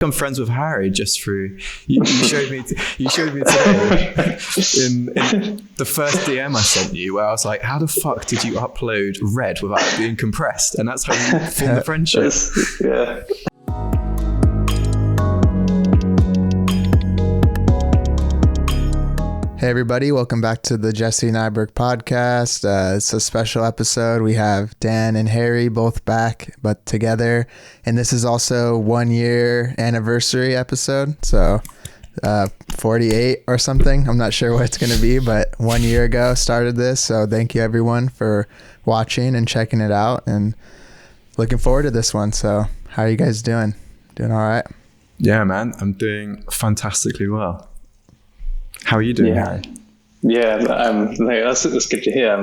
I'm friends with Harry just through you showed me today in the first DM I sent you, where I was like, how the fuck did you upload red without it being compressed? And that's how you form the friendship. Yeah. Hey everybody, welcome back to the Jesse Nyberg Podcast. It's a special episode. We have Dan and Harry both back, but together. And this is also 1 year anniversary episode. So 48 or something. I'm not sure what it's going to be, but 1 year ago started this. So thank you everyone for watching and checking it out and looking forward to this one. So how are you guys doing? Doing all right? Yeah, man. I'm doing fantastically well. How are you doing, Harry? Yeah, that's good to hear.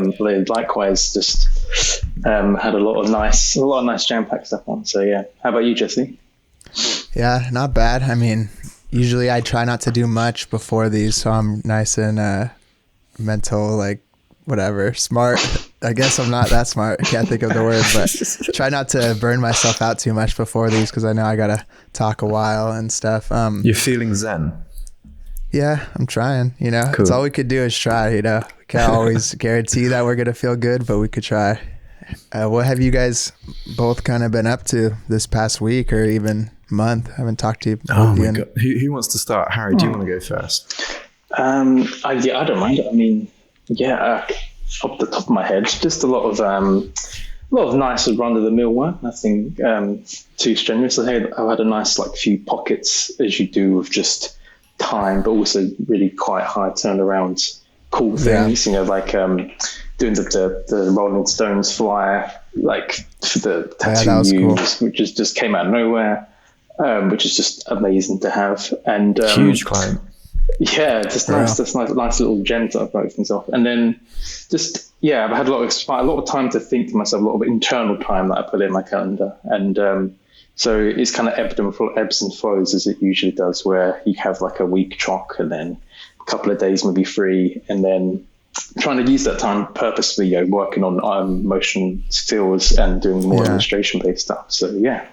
Likewise, just had a lot of nice jam-packed stuff on. So yeah, how about you, Jesse? Yeah, not bad. I mean, usually I try not to do much before these, so I'm nice and mental, like whatever, smart. I guess I'm not that smart. I can't think of the word, but try not to burn myself out too much before these because I know I gotta talk a while and stuff. You're feeling zen. Yeah, I'm trying, Cool. It's all we could do is try, We can't always guarantee that we're going to feel good, but we could try. What have you guys both kind of been up to this past week or even month? I haven't talked to you. Oh my God. Who wants to start? Harry, do you want to go first? I don't mind. I mean, off the top of my head, just a lot of nice run-of-the-mill work. Nothing too strenuous. I've had a nice few pockets, as you do, of just time, but also really quite high turnaround cool things, doing the Rolling Stones flyer, for the tattoo cool. which just came out of nowhere, which is just amazing to have. And huge client. Yeah, just nice little gems that I've broken things off. And then I've had a lot of time to think to myself, a lot of internal time that I put in my calendar. And so it's kind of ebbs and flows as it usually does, where you have a week chock and then a couple of days maybe free, and then trying to use that time purposely, working on motion skills and doing more illustration-based stuff. So yeah.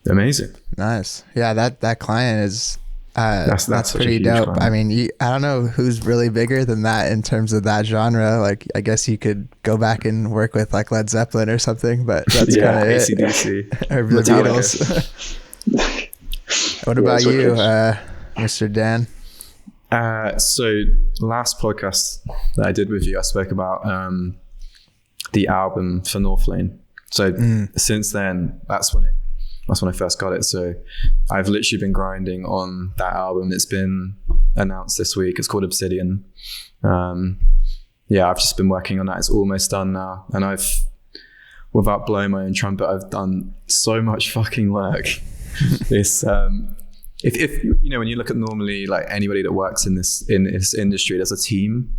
Amazing. Nice. Yeah, that client is that's pretty dope. Client. I mean, I don't know who's really bigger than that in terms of that genre. I guess you could go back and work with Led Zeppelin or something, but that's kind of it. AC/DC. Or the Beatles. What about you, Mr. Dan? So last podcast that I did with you, I spoke about the album for Northlane. So since then, that's when I first got it. So I've literally been grinding on that album. It's been announced this week. It's called Obsidian. I've just been working on that. It's almost done now. And without blowing my own trumpet, I've done so much fucking work. It's, if when you look at normally anybody that works in this industry, there's a team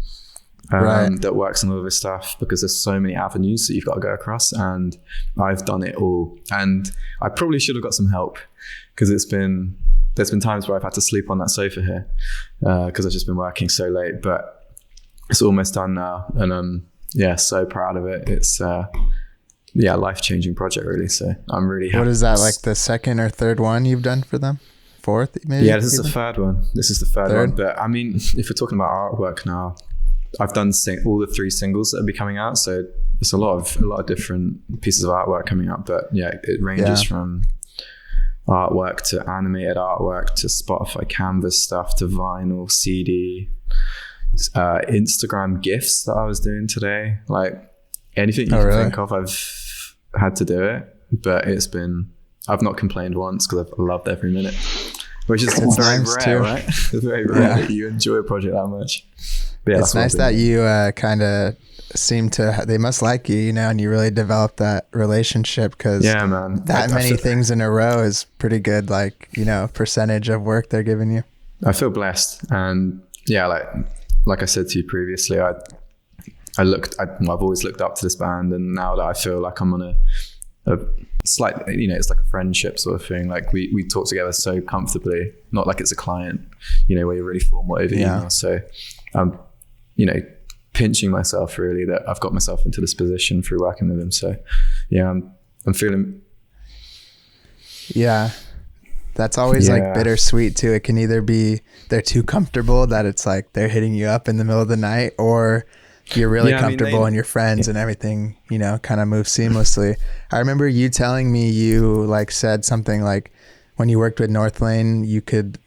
that works on all of this stuff because there's so many avenues that you've got to go across, and I've done it all. And I probably should have got some help because there's been times where I've had to sleep on that sofa here because I've just been working so late, but it's almost done now, and so proud of it. It's life-changing project really, so I'm really happy. What is that, the second or third one you've done for them? Fourth maybe? Yeah, this is the third one. One, but I mean, if we're talking about artwork now, I've done all the 3 singles that will be coming out, so it's a lot of different pieces of artwork coming up. But it ranges from artwork to animated artwork to Spotify Canvas stuff to vinyl, CD, Instagram GIFs that I was doing today. Anything you can think of, I've had to do it. But I've not complained once because I've loved every minute, which is very rare, too. Right? It's very rare that you enjoy a project that much. Yeah, it's nice that you kind of seem to, they must like you, and you really develop that relationship because man, that many things in a row is pretty good, percentage of work they're giving you. I feel blessed. And like I said to you previously, I've always looked up to this band, and now that I feel like I'm on a slight, it's like a friendship sort of thing. We talk together so comfortably, not like it's a client, where you're really formal over email. So pinching myself really that I've got myself into this position through working with him. So yeah, I'm feeling. Yeah. That's always like bittersweet too. It can either be they're too comfortable that it's like they're hitting you up in the middle of the night, or you're really comfortable and you're friends and everything, you know, kind of moves seamlessly. I remember you telling me you like said something like when you worked with Northlane, you could,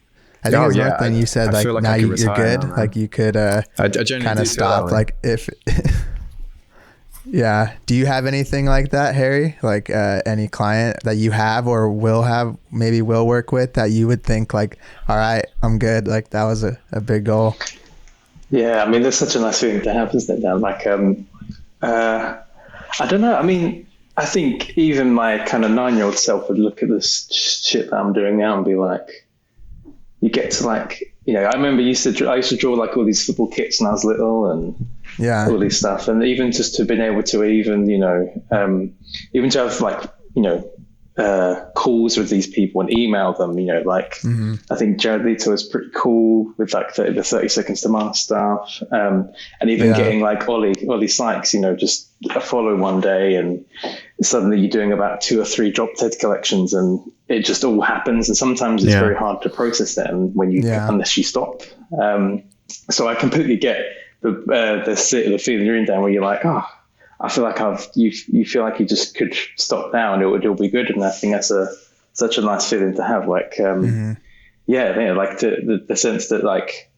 I think it was Northlane, you said like now you're good. Now, like you could kind of stop like if... Yeah. Do you have anything like that, Harry? Like any client that you have or will have, maybe will work with, that you would think like, all right, I'm good. Like that was a big goal. Yeah. I mean, there's such a nice feeling to have, isn't it, Dan? Like, I don't know. I mean, I think even my kind of 9-year-old self would look at this shit that I'm doing now and be like, you get to like, you know, I remember I used to draw like all these football kits when I was little and all these stuff. And even just to been able to even, you know, even to have like, you know, calls with these people and email them, you know, like I think Jared Leto was pretty cool with like the 30 Seconds to Mars stuff. And even getting like Ollie Sykes, you know, just a follow one day and suddenly you're doing about 2 or 3 drop dead collections and it just all happens. And sometimes it's very hard to process that and when you, unless you stop. So I completely get the feeling you're in there where you're like, oh, I feel like you feel like you just could stop now and it would all be good. And I think that's such a nice feeling to have. Like, like the sense that like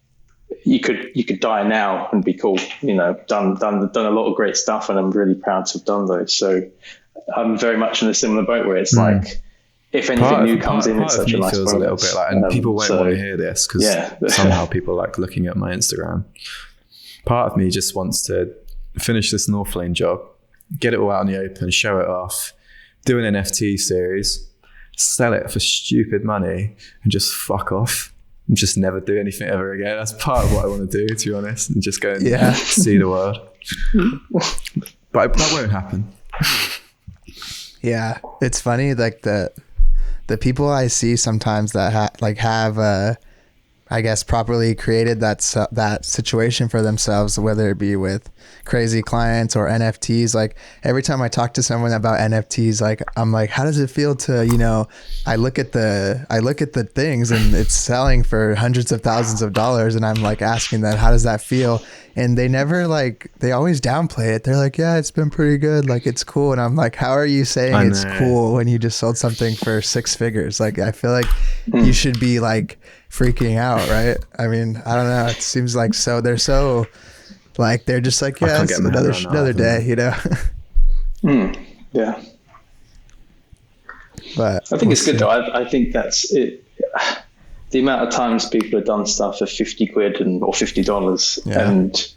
you could die now and be cool, you know, done a lot of great stuff. And I'm really proud to have done those. So I'm very much in a similar boat where it's like, if anything new comes in, it's such a nice feels a little bit like, and people won't want to hear this because somehow people like looking at my Instagram. Part of me just wants to finish this Northlane job, get it all out in the open, show it off, do an NFT series, sell it for stupid money, and just fuck off and just never do anything ever again. That's part of what I want to do, to be honest, and just go and see the world. But that won't happen. Yeah, it's funny, like the people I see sometimes that have I guess properly created that situation for themselves, whether it be with crazy clients or NFTs. Like every time I talk to someone about NFTs, like I'm like, how does it feel to, you know, I look at the things and it's selling for hundreds of thousands of dollars, and I'm like asking them, how does that feel? And they never they always downplay it. They're like, yeah, it's been pretty good. Like, it's cool. And I'm like, how are you saying it's cool when you just sold something for 6 figures? Like, I feel like you should be like freaking out, right? I mean, I don't know. It seems like they're so like, they're just like, yeah, it's another day, you know? Yeah. But I think it's good though. I think that's it. The amount of times people have done stuff for 50 quid or $50 and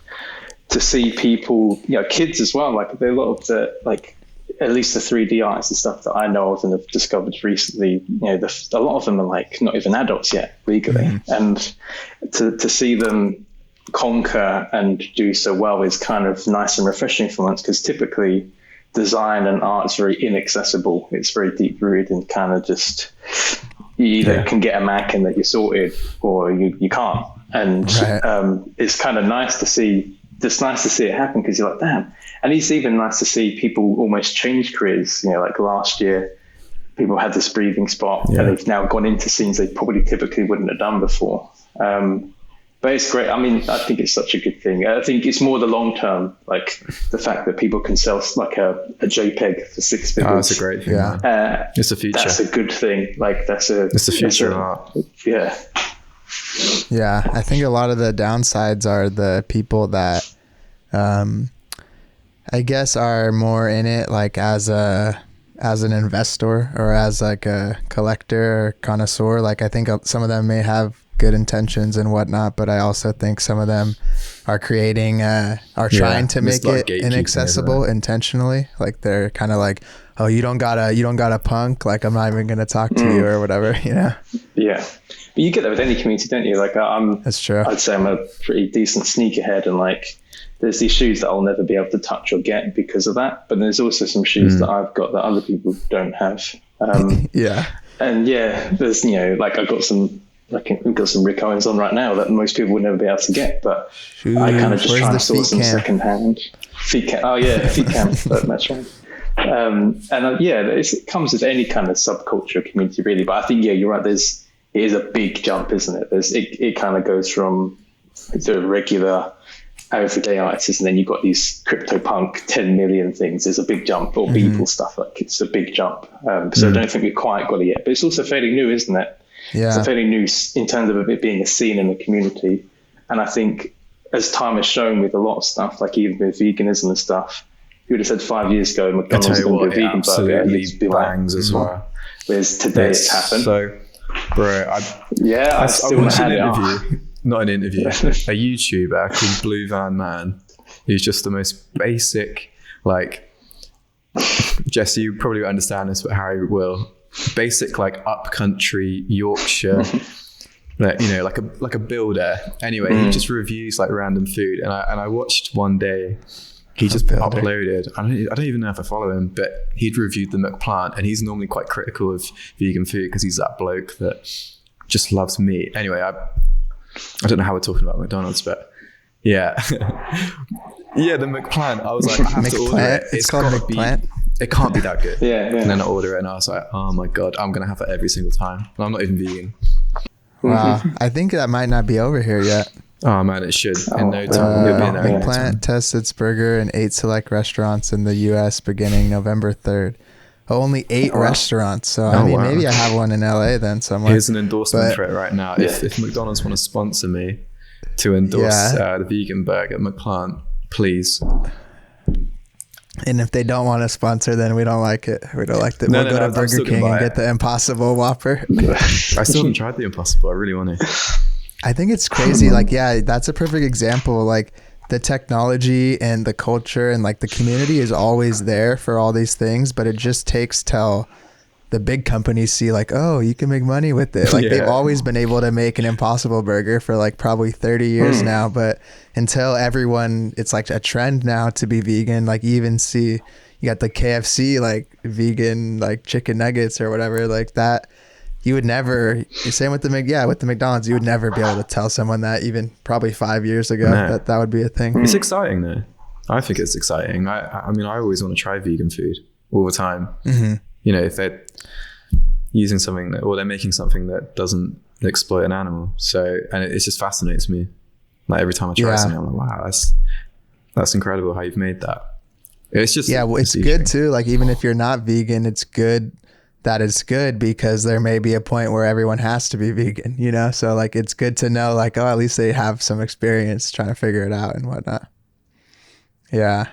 to see people, you know, kids as well, like a lot of the, like at least the 3D artists and stuff that I know of and have discovered recently, you know, a lot of them are like not even adults yet legally. And to see them conquer and do so well is kind of nice and refreshing for once, because typically design and art is very inaccessible. It's very deep rooted and kind of just, you either can get a Mac and that you're sorted, or you can't. And it's kind of nice to see it happen, because you're like, damn. And it's even nice to see people almost change careers. You know, like last year, people had this breathing spot and they've now gone into scenes they probably typically wouldn't have done before. But it's great. I mean, I think it's such a good thing. I think it's more the long term, like the fact that people can sell like a JPEG for 6 figures. Oh, that's a great thing. Yeah. It's the future. That's a good thing. Like it's the future of art. Yeah. Yeah. I think a lot of the downsides are the people that, I guess are more in it like as an investor or as like a collector or connoisseur. Like I think some of them may have good intentions and whatnot, but I also think some of them are creating trying to make it inaccessible intentionally. Like they're kind of like, oh, you don't got a punk, like I'm not even gonna talk to you or whatever, you know. Yeah, but you get that with any community, don't you? Like that's true. I'd say I'm a pretty decent sneakerhead, and like there's these shoes that I'll never be able to touch or get because of that, but there's also some shoes that I've got that other people don't have. And there's, you know, like I've got some Rick Owens on right now that most people would never be able to get, but I kind of just try to source them secondhand. Feet cam. Oh yeah, feet cam. That's right. It comes with any kind of subculture community, really. But I think, you're right. It is a big jump, isn't it? It kind of goes from the regular everyday artists, and then you've got these CryptoPunk 10 million things. There's a big jump, or Beeple stuff. Like, it's a big jump. So I don't think we've quite got it yet. But it's also fairly new, isn't it? Yeah. It's fairly new in terms of it being a scene in the community. And I think, as time has shown with a lot of stuff, like even with veganism and stuff, if you would have said 5 years ago McDonald's was going to do a vegan burger, you'd be bangs like, as well. Whereas today it's happened. So, bro, I still watched had an it. interview, not an interview, a YouTuber called Blue Van Man, who's just the most basic, like, Jesse, you probably understand this, but Harry will. Basic, like, upcountry Yorkshire. Like a builder. Anyway, he just reviews like random food, and I watched one day. He just uploaded. I don't even know if I follow him, but he'd reviewed the McPlant, and he's normally quite critical of vegan food because he's that bloke that just loves meat. Anyway, I don't know how we're talking about McDonald's, but yeah, yeah, the McPlant. I was like, I have to order it. It's called McPlant. It can't be that good. Yeah. And then I order it, and I was like, oh my god, I'm gonna have it every single time. And I'm not even vegan. Wow, I think that might not be over here yet. Oh man, it should. In no time, it'll be in there. McPlant tests its burger in 8 select restaurants in the U.S. beginning November 3rd. Only 8 restaurants. So maybe I have one in LA then somewhere. Here's an endorsement for it right now. If McDonald's want to sponsor me to endorse the vegan burger at McPlant, please. And if they don't want to sponsor, then we don't like it. We don't like that. We'll go to Burger King and get the Impossible Whopper. I still haven't tried the Impossible. I really want to. I think it's crazy. Like, yeah, that's a perfect example. Like, the technology and the culture and like the community is always there for all these things, but it just takes till the big companies see like, oh, you can make money with it. Like they've always been able to make an Impossible Burger for like probably 30 years now, but until everyone, it's like a trend now to be vegan. Like you even see, you got the KFC, like vegan, like chicken nuggets or whatever like that. You would never, same with the McDonald's, you would never be able to tell someone that even probably 5 years ago that would be a thing. It's exciting though. I think it's exciting. I mean, I always want to try vegan food all the time. You know, if they're using something that, or they're making something that doesn't exploit an animal. So, and it just fascinates me. Like every time I try something, I'm like, wow, that's incredible how you've made that. It's just, well, it's good too. Like even if you're not vegan, it's good that it's good because there may be a point where everyone has to be vegan, you know? So like, it's good to know like, oh, at least they have some experience trying to figure it out and whatnot. Yeah.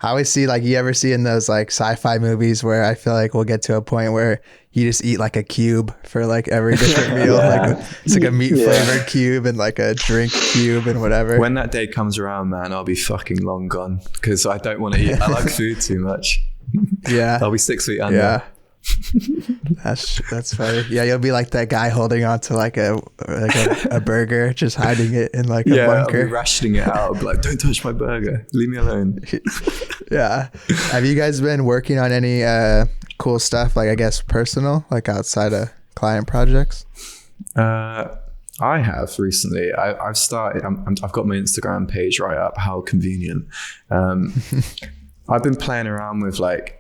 I always see like, you ever see in those like sci-fi movies where I feel like we'll get to a point where you just eat like a cube for like every different meal. Like it's like a meat flavored cube and like a drink cube and whatever. When that day comes around, man, I'll be fucking long gone because I don't want to eat. I like food too much. Yeah. I'll be 6 feet under. Yeah. That's funny. Yeah, you'll be like that guy holding on to like a burger, just hiding it in like a bunker. I'll be rationing it out. I'll be like, don't touch my burger. Leave me alone. Yeah. Have you guys been working on any cool stuff, like I guess personal, like outside of client projects? I have recently. I've started. I've got my Instagram page right up. How convenient. I've been playing around with like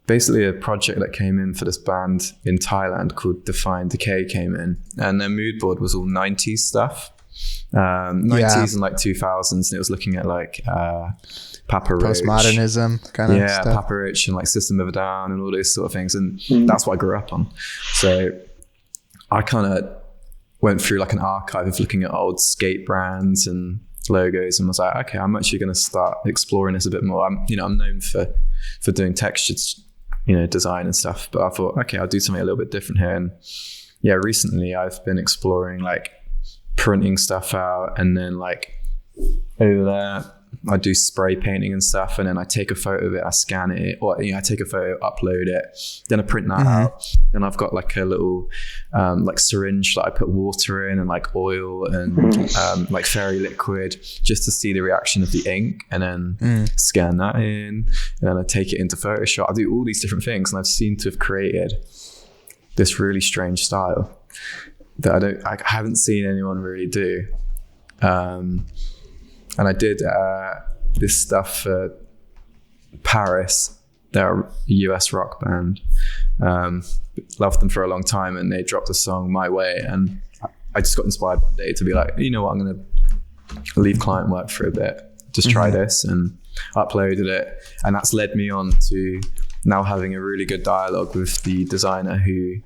basically a project that came in for this band in Thailand called Define Decay came in, and their mood board was all 90s stuff, 90s and like 2000s, and it was looking at like Papa Roach, postmodernism kind of stuff. Papa Roach and like System of a Down and all those sort of things, and that's what I grew up on. So I kind of went through like an archive of looking at old skate brands and logos and was like, okay, I'm actually going to start exploring this a bit more. I'm known for doing textured design and stuff, but I thought, okay, I'll do something a little bit different here. And yeah, recently I've been exploring like printing stuff out, and then like over there I do spray painting and stuff, and then I take a photo of it, I scan it, or I take a photo, upload it, then I print that out. Then I've got like a little like syringe that I put water in and like oil and like fairy liquid just to see the reaction of the ink, and then scan that in, and then I take it into Photoshop. I do all these different things, and I've seemed to have created this really strange style that I haven't seen anyone really do. And I did this stuff for Paris. They're a US rock band. Loved them for a long time, and they dropped a song My Way, and I just got inspired one day to be like, you know what, I'm going to leave client work for a bit, just try this, and uploaded it. And that's led me on to now having a really good dialogue with the designer who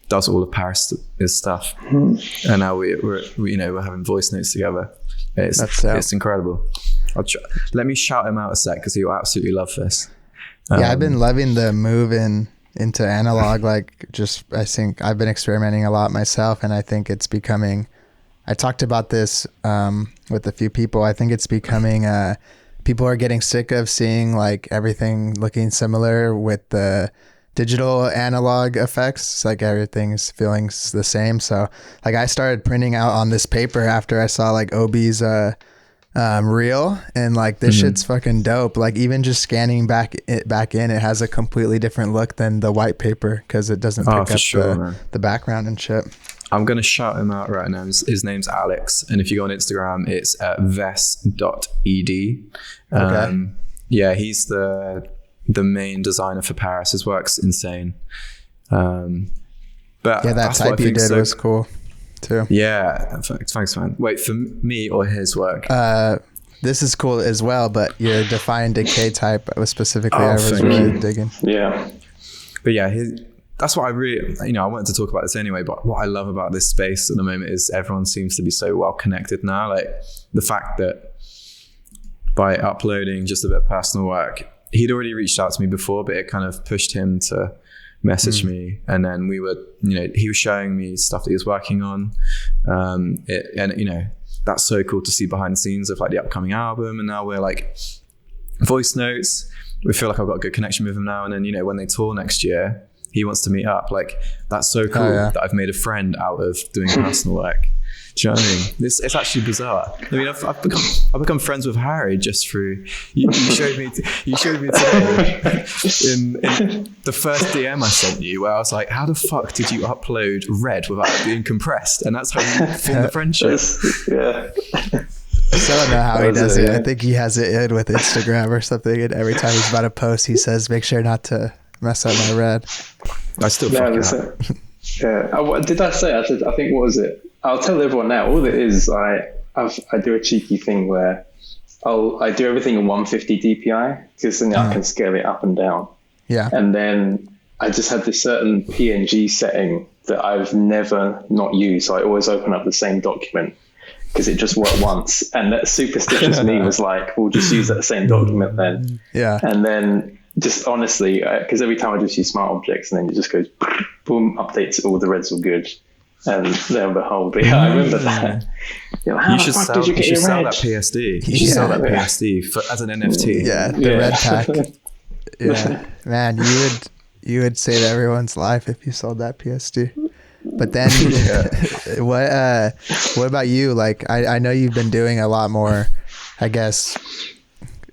does all of Paris' stuff. And now we're having voice notes together. It's incredible. Let me shout him out a sec, because he'll absolutely love this. I've been loving the move into analog. I think I've been experimenting a lot myself, and I think it's becoming, I talked about this with a few people. I think it's becoming, people are getting sick of seeing like everything looking similar with the digital analog effects. It's like everything's feeling the same. So like I started printing out on this paper after I saw like Obi's reel, and like this shit's fucking dope. Like even just scanning back in, it has a completely different look than the white paper, because it doesn't pick up the background and shit. I'm gonna shout him out right now. His name's Alex, and if you go on Instagram, it's ves.ed. Yeah, he's the main designer for Paris. His work's insane. But yeah, that type you did was cool too. Yeah, thanks, man. Wait, for me or his work? This is cool as well, but your define decay type was specifically I was really digging. Yeah. But yeah, that's what I really, I wanted to talk about this anyway, but what I love about this space at the moment is everyone seems to be so well connected now. Like the fact that by uploading just a bit of personal work, he'd already reached out to me before, but it kind of pushed him to message me, and then we were, he was showing me stuff that he was working on, and that's so cool to see behind the scenes of like the upcoming album. And now we're like voice notes. We feel like I've got a good connection with him now. And then when they tour next year, he wants to meet up. Like that's so cool that I've made a friend out of doing personal work. Do you know what I mean? It's actually bizarre. I mean, I've become friends with Harry just through you showed me today in the first DM I sent you, where I was like, how the fuck did you upload Red without it being compressed? And that's how you form the friendship. Yeah. So I don't know how he does it. I think he has it in with Instagram or something, and every time he's about to post, he says, make sure not to mess up my Red. I still fuck up. Yeah. What did I say? I think, what was it? I'll tell everyone now. All it is, I do a cheeky thing where I do everything in 150 DPI, because then I can scale it up and down. Yeah. And then I just had this certain PNG setting that I've never not used. So I always open up the same document because it just worked once. And that superstitious me was like, we'll just use that same document then. Yeah. And then just honestly, because every time I just use smart objects, and then it just goes boom, updates all the reds all good. And lo and behold, I remember that. You should sell that PSD. You should sell that PSD as an NFT. Yeah, the red pack. Yeah, man, you would save everyone's life if you sold that PSD. But then, what about you? Like, I know you've been doing a lot more, I guess,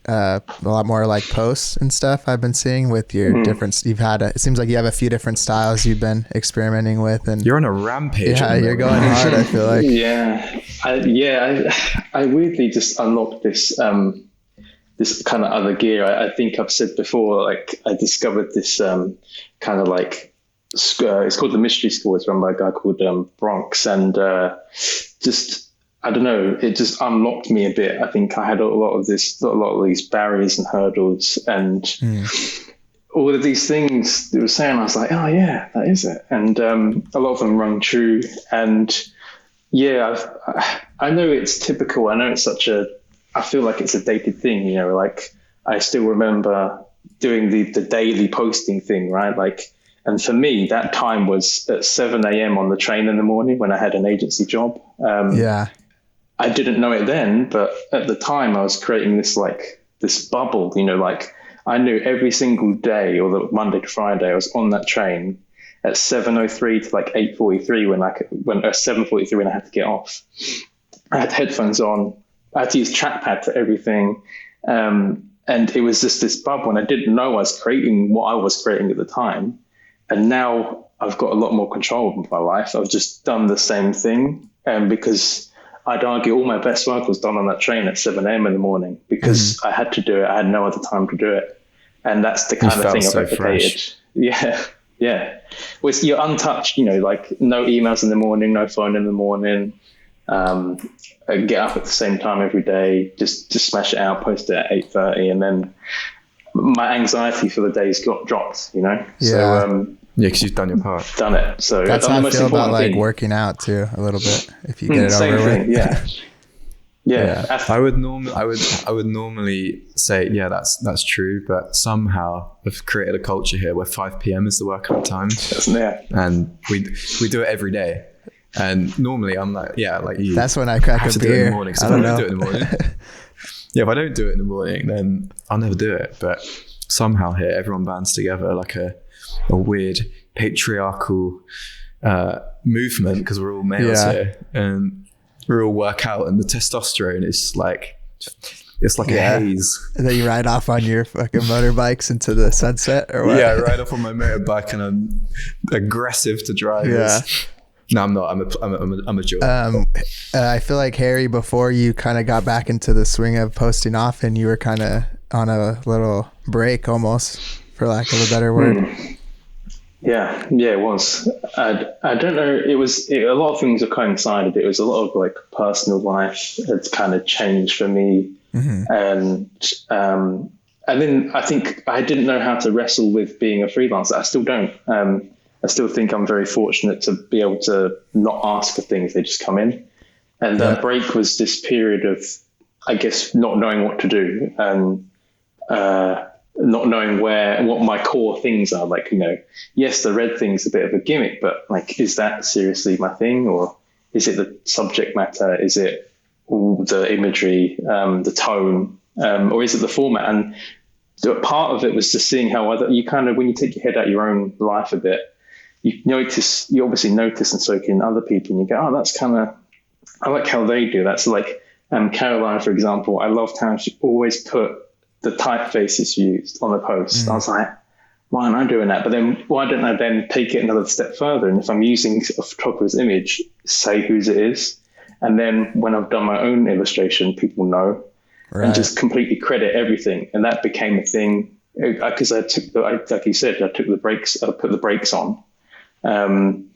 a lot more like posts and stuff I've been seeing with your different, it seems like you have a few different styles you've been experimenting with, and you're on a rampage. Yeah, you're going hard, I feel like. I weirdly just unlocked this this kind of other gear. I think I've said before, like I discovered this kind of like it's called the Mystery School. It's run by a guy called Bronx, and I don't know, it just unlocked me a bit. I think I had a lot of these barriers and hurdles and all of these things they were saying. I was like, oh yeah, that is it. And a lot of them rung true. And yeah, I know it's typical. I know it's I feel like it's a dated thing, like I still remember doing the daily posting thing, right? Like, and for me, that time was at 7 a.m. on the train in the morning when I had an agency job. I didn't know it then, but at the time I was creating this bubble, like I knew every single day, or the Monday to Friday, I was on that train at 7:03 to like 8:43 when 7:43 when I had to get off. I had headphones on. I had to use trackpad for everything. And it was just this bubble, and I didn't know I was creating what I was creating at the time. And now I've got a lot more control of my life. I've just done the same thing. Because I'd argue all my best work was done on that train at 7 a.m. in the morning because I had to do it. I had no other time to do it. And that's the kind of thing I've replicated. Yeah. Yeah. Well, you're untouched, like no emails in the morning, no phone in the morning. Get up at the same time every day, just smash it out, post it at 8:30, and then my anxiety for the day's dropped, Yeah. So, because you've done your part. Done it. So that's how I feel about like working out too, a little bit. If you get it same over thing, with. Yeah. I would normally say, yeah, that's true, but somehow we've created a culture here where 5 p.m. is the workout time. And we do it every day. And normally I'm like, like you. That's when I crack a beer. So I don't do it in the morning. If I don't do it in the morning, then I'll never do it. But somehow here, everyone bands together like a weird patriarchal movement because we're all males here, and we all work out, and the testosterone is like a haze. And then you ride off on your fucking motorbikes into the sunset, or what? Yeah, I ride off on my motorbike, and I'm aggressive to drivers. Yeah. No, I'm not. I'm a joke. I feel like Harry, before you kind of got back into the swing of posting often, you were kind of on a little break, almost, for lack of a better word. Yeah, it was. I don't know. A lot of things have coincided. It was a lot of like personal life had kind of changed for me, and then I think I didn't know how to wrestle with being a freelancer. I still don't. I still think I'm very fortunate to be able to not ask for things; they just come in. And that break was this period of, I guess, not knowing what to do and not knowing what my core things are. Like, yes, the red thing's a bit of a gimmick, but like, is that seriously my thing, or is it the subject matter? Is it all the imagery, the tone, or is it the format? And part of it was just seeing how when you take your head out your own life a bit, you obviously notice and soak in other people, and you go, oh, that's I like how they do that. So like Caroline, for example, I loved how she always put the typefaces used on the post. I was like, why am I doing that? But then why don't I then take it another step further? And if I'm using a photographer's image, say whose it is. And then when I've done my own illustration, people know, and just completely credit everything. And that became a thing because like you said, I put the brakes on. And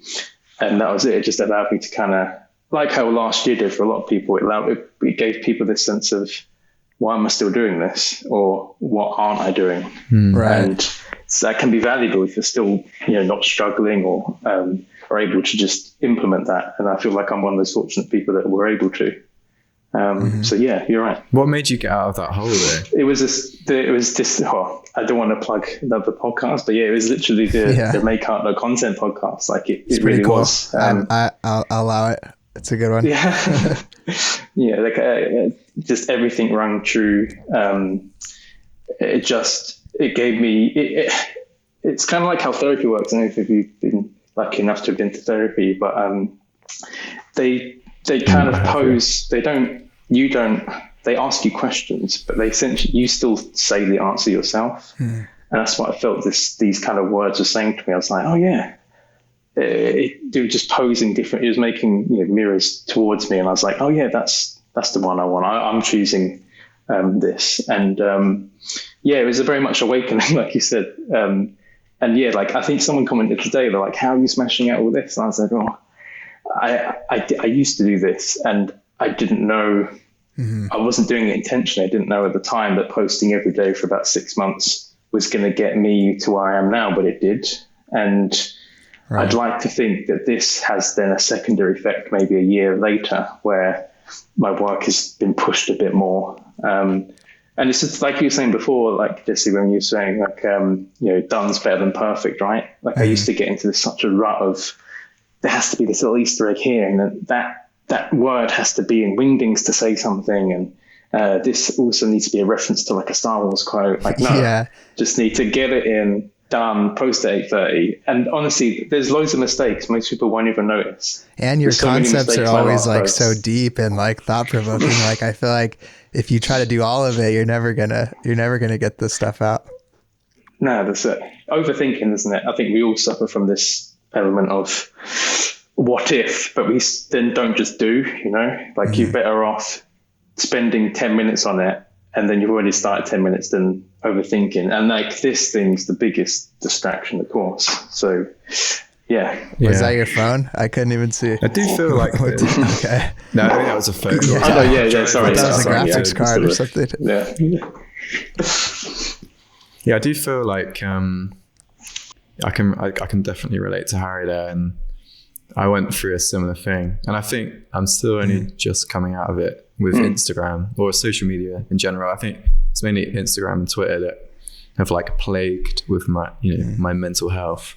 that was it. It just allowed me to kind of, like how last year did for a lot of people, it gave people this sense of, why am I still doing this? Or what aren't I doing? Right. And so that can be valuable if you're still, not struggling or are able to just implement that. And I feel like I'm one of those fortunate people that were able to. So yeah, you're right. What made you get out of that hole though? It was this, I don't want to plug another podcast, but it was literally the Make Art No Content podcast. Like it really cool. was. I'll allow it. It's a good one. Yeah. Just everything rang true. It gave me, it's kind of like how therapy works. I don't know if you've been lucky enough to have been to therapy, but they kind of pose, they ask you questions, but they essentially, you still say the answer yourself. And that's what I felt these kind of words were saying to me. I was like, oh yeah. They were just posing different. It was making mirrors towards me, and I was like, "Oh yeah, that's the one I want. I'm choosing this." And it was a very much awakening, like you said. And like I think someone commented today, they're like, "How are you smashing out all this?" And I said, "Oh, I used to do this, and I didn't know. I wasn't doing it intentionally. I didn't know at the time that posting every day for about 6 months was going to get me to where I am now, but it did." And right. I'd like to think that this has then a secondary effect maybe a year later where my work has been pushed a bit more. And it's just like you were saying before, like Jesse, when you were saying like, done's better than perfect, right? Like I used to get into such a rut of there has to be this little Easter egg here, and that word has to be in Wingdings to say something. And this also needs to be a reference to like a Star Wars quote. Like, no, just need to get it in. Done, post at 8:30. And honestly, there's loads of mistakes. Most people won't even notice. And your concepts are always like so deep and like thought provoking. Like I feel like if you try to do all of it, you're never gonna get this stuff out. No, that's it. Overthinking, isn't it? I think we all suffer from this element of what if, but we then don't just do, like you're better off spending 10 minutes on it, and then you've already started 10 minutes than overthinking. And like this thing's the biggest distraction, of course. So yeah. Was that your phone? I couldn't even see. I do feel like okay. No, I think that was a phone. Sorry. That was a graphics card or something. Yeah. Yeah, I do feel like I can definitely relate to Harry there, and I went through a similar thing, and I think I'm still only just coming out of it with Instagram or social media in general. I think it's mainly Instagram and Twitter that have like plagued with my my mental health.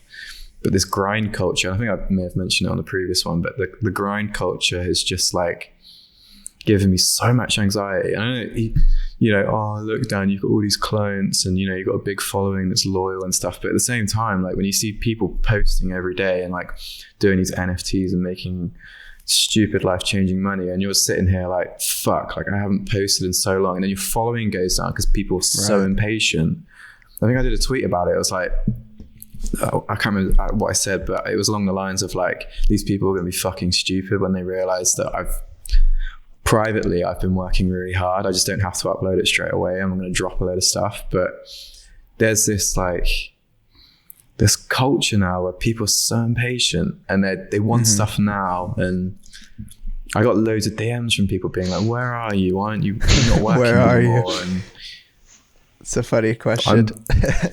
But this grind culture, I think I may have mentioned it on the previous one, but the grind culture has just like given me so much anxiety. I know, oh, look, Dan, you've got all these clients and, you've got a big following that's loyal and stuff. But at the same time, like when you see people posting every day and like doing these NFTs and making stupid life-changing money, and you're sitting here like, fuck, like I haven't posted in so long. And then your following goes down because people are so impatient. I think I did a tweet about it. It was like, I can't remember what I said, but it was along the lines of like, these people are going to be fucking stupid when they realize that I've been working really hard. I just don't have to upload it straight away. I'm going to drop a load of stuff. But there's this culture now where people are so impatient and they want stuff now. And I got loads of DMs from people being like, where are you? Why aren't you not working Where are anymore? you? And it's a funny question.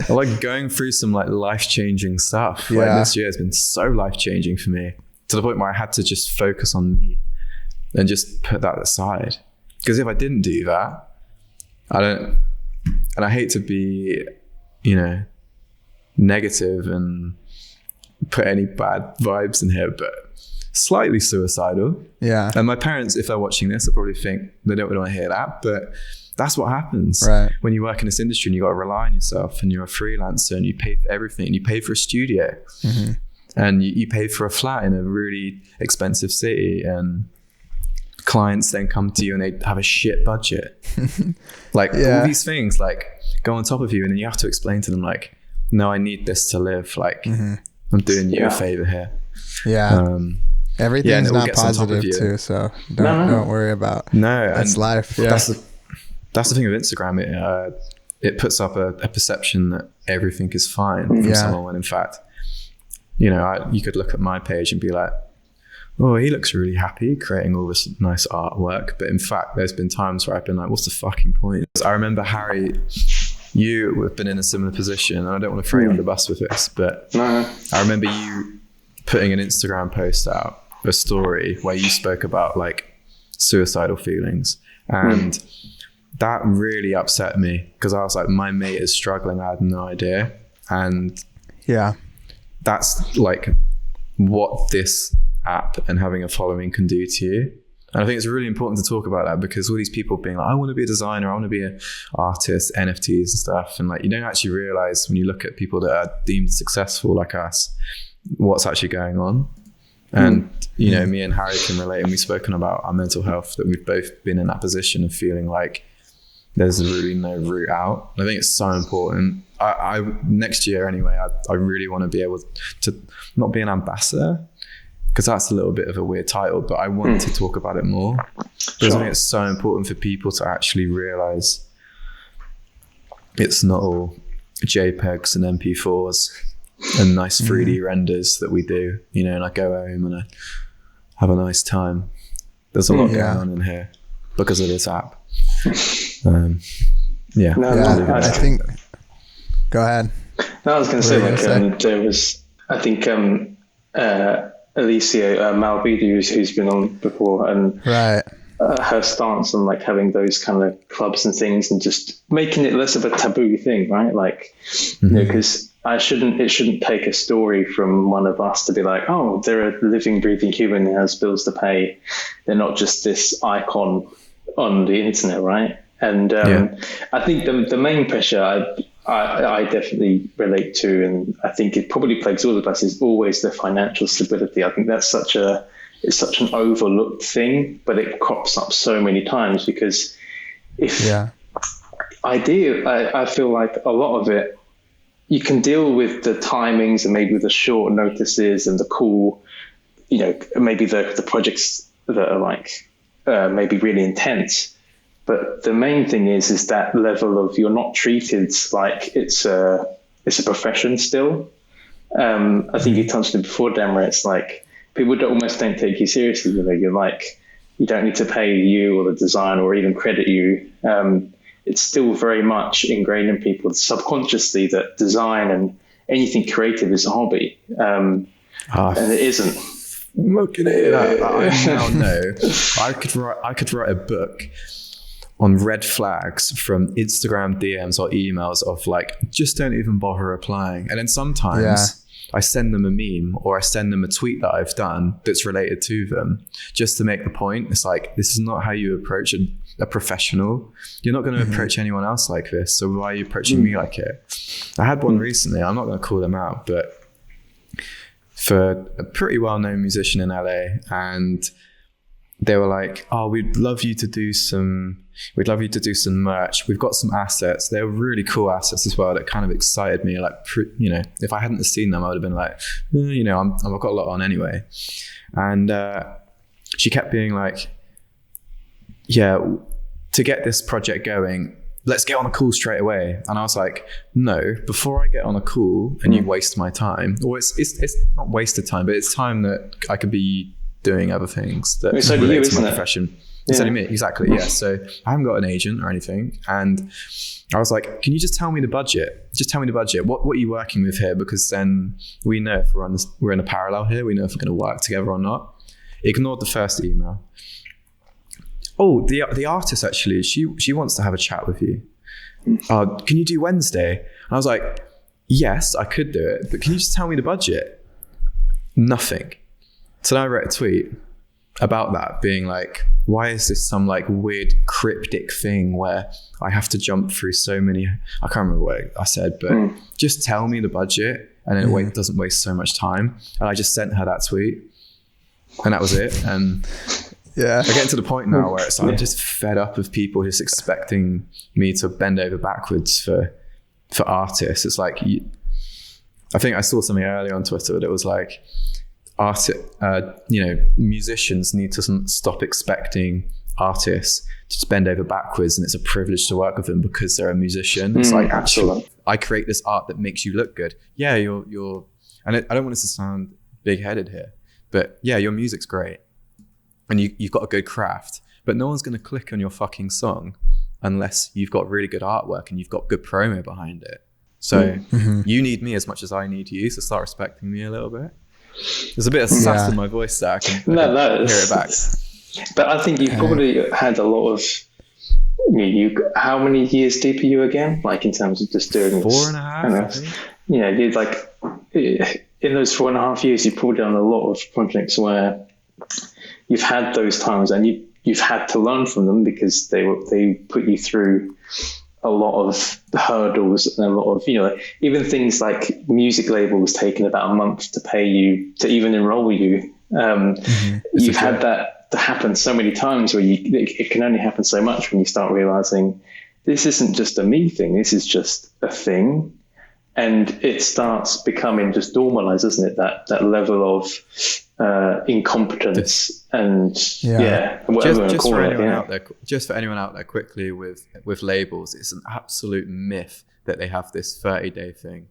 I'm like going through some like life-changing stuff. Yeah. Like this year has been so life-changing for me, to the point where I had to just focus on me and just put that aside. Because if I didn't do that, and I hate to be, negative and put any bad vibes in here, but slightly suicidal. Yeah. And my parents, if they're watching this, they'll probably think they don't really want to hear that, but that's what happens when you work in this industry and you got to rely on yourself, and you're a freelancer and you pay for everything, and you pay for a studio and you pay for a flat in a really expensive city, and clients then come to you and they have a shit budget. Like all these things like go on top of you, and then you have to explain to them like, no, I need this to live. Like I'm doing you a favor here. Everything's not positive too, so don't worry about that's life. That's the thing with Instagram. It puts up a perception that everything is fine from someone, when in fact, you could look at my page and be like, oh, he looks really happy creating all this nice artwork. But in fact, there's been times where I've been like, what's the fucking point? I remember, Harry, you have been in a similar position, and I don't want to throw you on the bus with this, but I remember you putting an Instagram post out, a story where you spoke about like suicidal feelings. And that really upset me, because I was like, my mate is struggling. I had no idea. And that's like what this app and having a following can do to you. And I think it's really important to talk about that, because all these people being like, I want to be a designer, I want to be an artist, NFTs and stuff. And like, you don't actually realize when you look at people that are deemed successful like us, what's actually going on. And, me and Harry can relate, and we've spoken about our mental health, that we've both been in that position of feeling like there's really no route out. I think it's so important. I next year anyway, I really want to be able to not be an ambassador, because that's a little bit of a weird title, but I want to talk about it more. Because I think it's so important for people to actually realize it's not all JPEGs and MP4s and nice 3D renders that we do, and I go home and I have a nice time. There's a lot going on in here because of this app. I think, go ahead. No, I was going to say, there was, I think, Alicia Malvidu, who's been on before, and her stance on like having those kind of clubs and things, and just making it less of a taboo thing, right? Like, because it shouldn't take a story from one of us to be like, oh, they're a living, breathing human who has bills to pay. They're not just this icon on the internet, right? And I think the main pressure I definitely relate to, and I think it probably plagues all of us, is always the financial stability. I think that's such an overlooked thing, but it crops up so many times, because I feel like a lot of it, you can deal with the timings and maybe the short notices and the cool maybe the projects that are like maybe really intense. But the main thing is that level of, you're not treated like it's a profession still. I think you touched on it before, Dan, where it's like people almost don't take you seriously. You're like, you don't need to pay you or the design or even credit you. It's still very much ingrained in people subconsciously that design and anything creative is a hobby, and it isn't. Looking at it, I now know I could write a book on red flags from Instagram DMs or emails of like, just don't even bother replying. And then sometimes I send them a meme or I send them a tweet that I've done that's related to them just to make the point. It's like, this is not how you approach a professional. You're not going to approach anyone else like this. So why are you approaching me like it? I had one recently, I'm not going to call them out, but for a pretty well-known musician in LA, and they were like, oh, we'd love you to do some merch. We've got some assets. They were really cool assets as well that kind of excited me. Like, if I hadn't seen them, I would have been like, I've got a lot on anyway. And she kept being like, yeah, to get this project going, let's get on a call straight away. And I was like, no, before I get on a call and you waste my time, or it's not wasted time, but it's time that I could be doing other things that relate to my profession. It's only me, exactly. Yeah. So I haven't got an agent or anything, and I was like, can you just tell me the budget? Just tell me the budget. What are you working with here? Because then we know if we're in a parallel here. We know if we're going to work together or not. Ignored the first email. Oh, the artist actually, she wants to have a chat with you. Can you do Wednesday? And I was like, yes, I could do it, but can you just tell me the budget? Nothing. So then I wrote a tweet about that, being like, why is this some like weird cryptic thing where I have to jump through so many, I can't remember what I said, but just tell me the budget and then it doesn't waste so much time. And I just sent her that tweet and that was it. And I get to the point now where it's like, I'm just fed up of people just expecting me to bend over backwards for artists. It's like, I think I saw something earlier on Twitter that was like, musicians need to stop expecting artists to just bend over backwards, and it's a privilege to work with them because they're a musician. It's like, actually, I create this art that makes you look good. Yeah, you're, and I don't want us to sound big-headed here, but yeah, your music's great, and you've got a good craft, but no one's going to click on your fucking song unless you've got really good artwork and you've got good promo behind it. So you need me as much as I need you, so start respecting me a little bit. There's a bit of sass in my voice there. I can hear it back. But I think you've probably had a lot of. How many years deep are you again? Like in terms of just doing 4.5. You'd like in those 4.5 years, you've probably done a lot of projects where you've had those times and you've had to learn from them because they put you through a lot of hurdles and a lot of, even things like music labels taking about a month to pay you to even enroll you. You've had that to happen so many times where it can only happen so much when you start realizing this isn't just a me thing. This is just a thing. And it starts becoming just normalized, doesn't it? That level of incompetence and whatever. Just for anyone out there, just for anyone out there, quickly with labels, it's an absolute myth that they have this 30-day thing,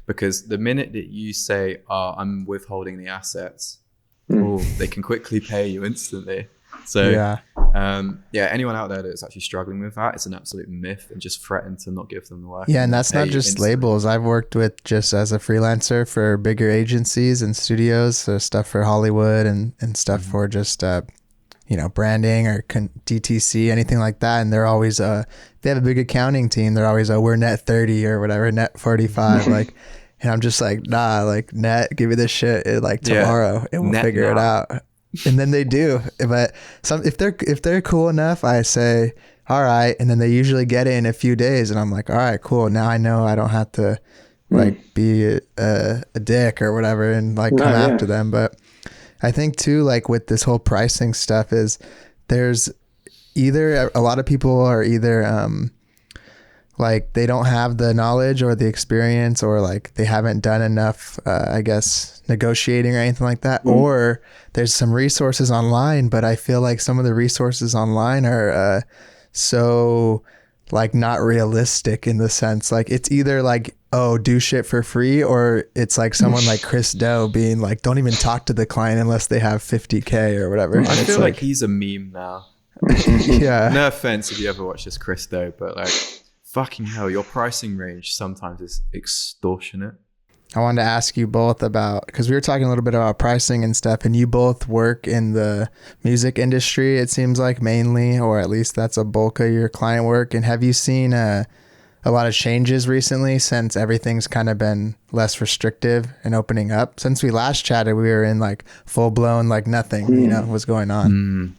because the minute that you say, "I'm withholding the assets," they can quickly pay you instantly. So anyone out there that's actually struggling with that, it's an absolute myth, and just threaten to not give them the work. Yeah, and that's not just labels. I've worked with just as a freelancer for bigger agencies and studios, so stuff for Hollywood and stuff for just branding or DTC, anything like that. And they're always they have a big accounting team. They're always we're net 30 or whatever, net 45 like. And I'm just like, nah, like net, give me this shit tomorrow and we'll figure it out. And then they do, but if they're cool enough, I say, all right, and then they usually get it in a few days, and I'm like, all right, cool. Now I know I don't have to be a dick or whatever and come after them. But I think too, like with this whole pricing stuff, is there's either a lot of people are either like they don't have the knowledge or the experience, or like they haven't done enough, I guess, negotiating or anything like that. Or there's some resources online, but I feel like some of the resources online are so like not realistic in the sense, like it's either like, oh, do shit for free, or it's like someone like Chris Do being like, don't even talk to the client unless they have 50K or whatever. I feel like he's a meme now. Yeah. No offense if you ever watch this Chris Do, but like, fucking hell, your pricing range sometimes is extortionate. I wanted to ask you both about, because we were talking a little bit about pricing and stuff, and you both work in the music industry, it seems like, mainly, or at least that's a bulk of your client work. And have you seen a lot of changes recently since everything's kind of been less restrictive and opening up? Since we last chatted, we were in like full blown, like nothing, was going on.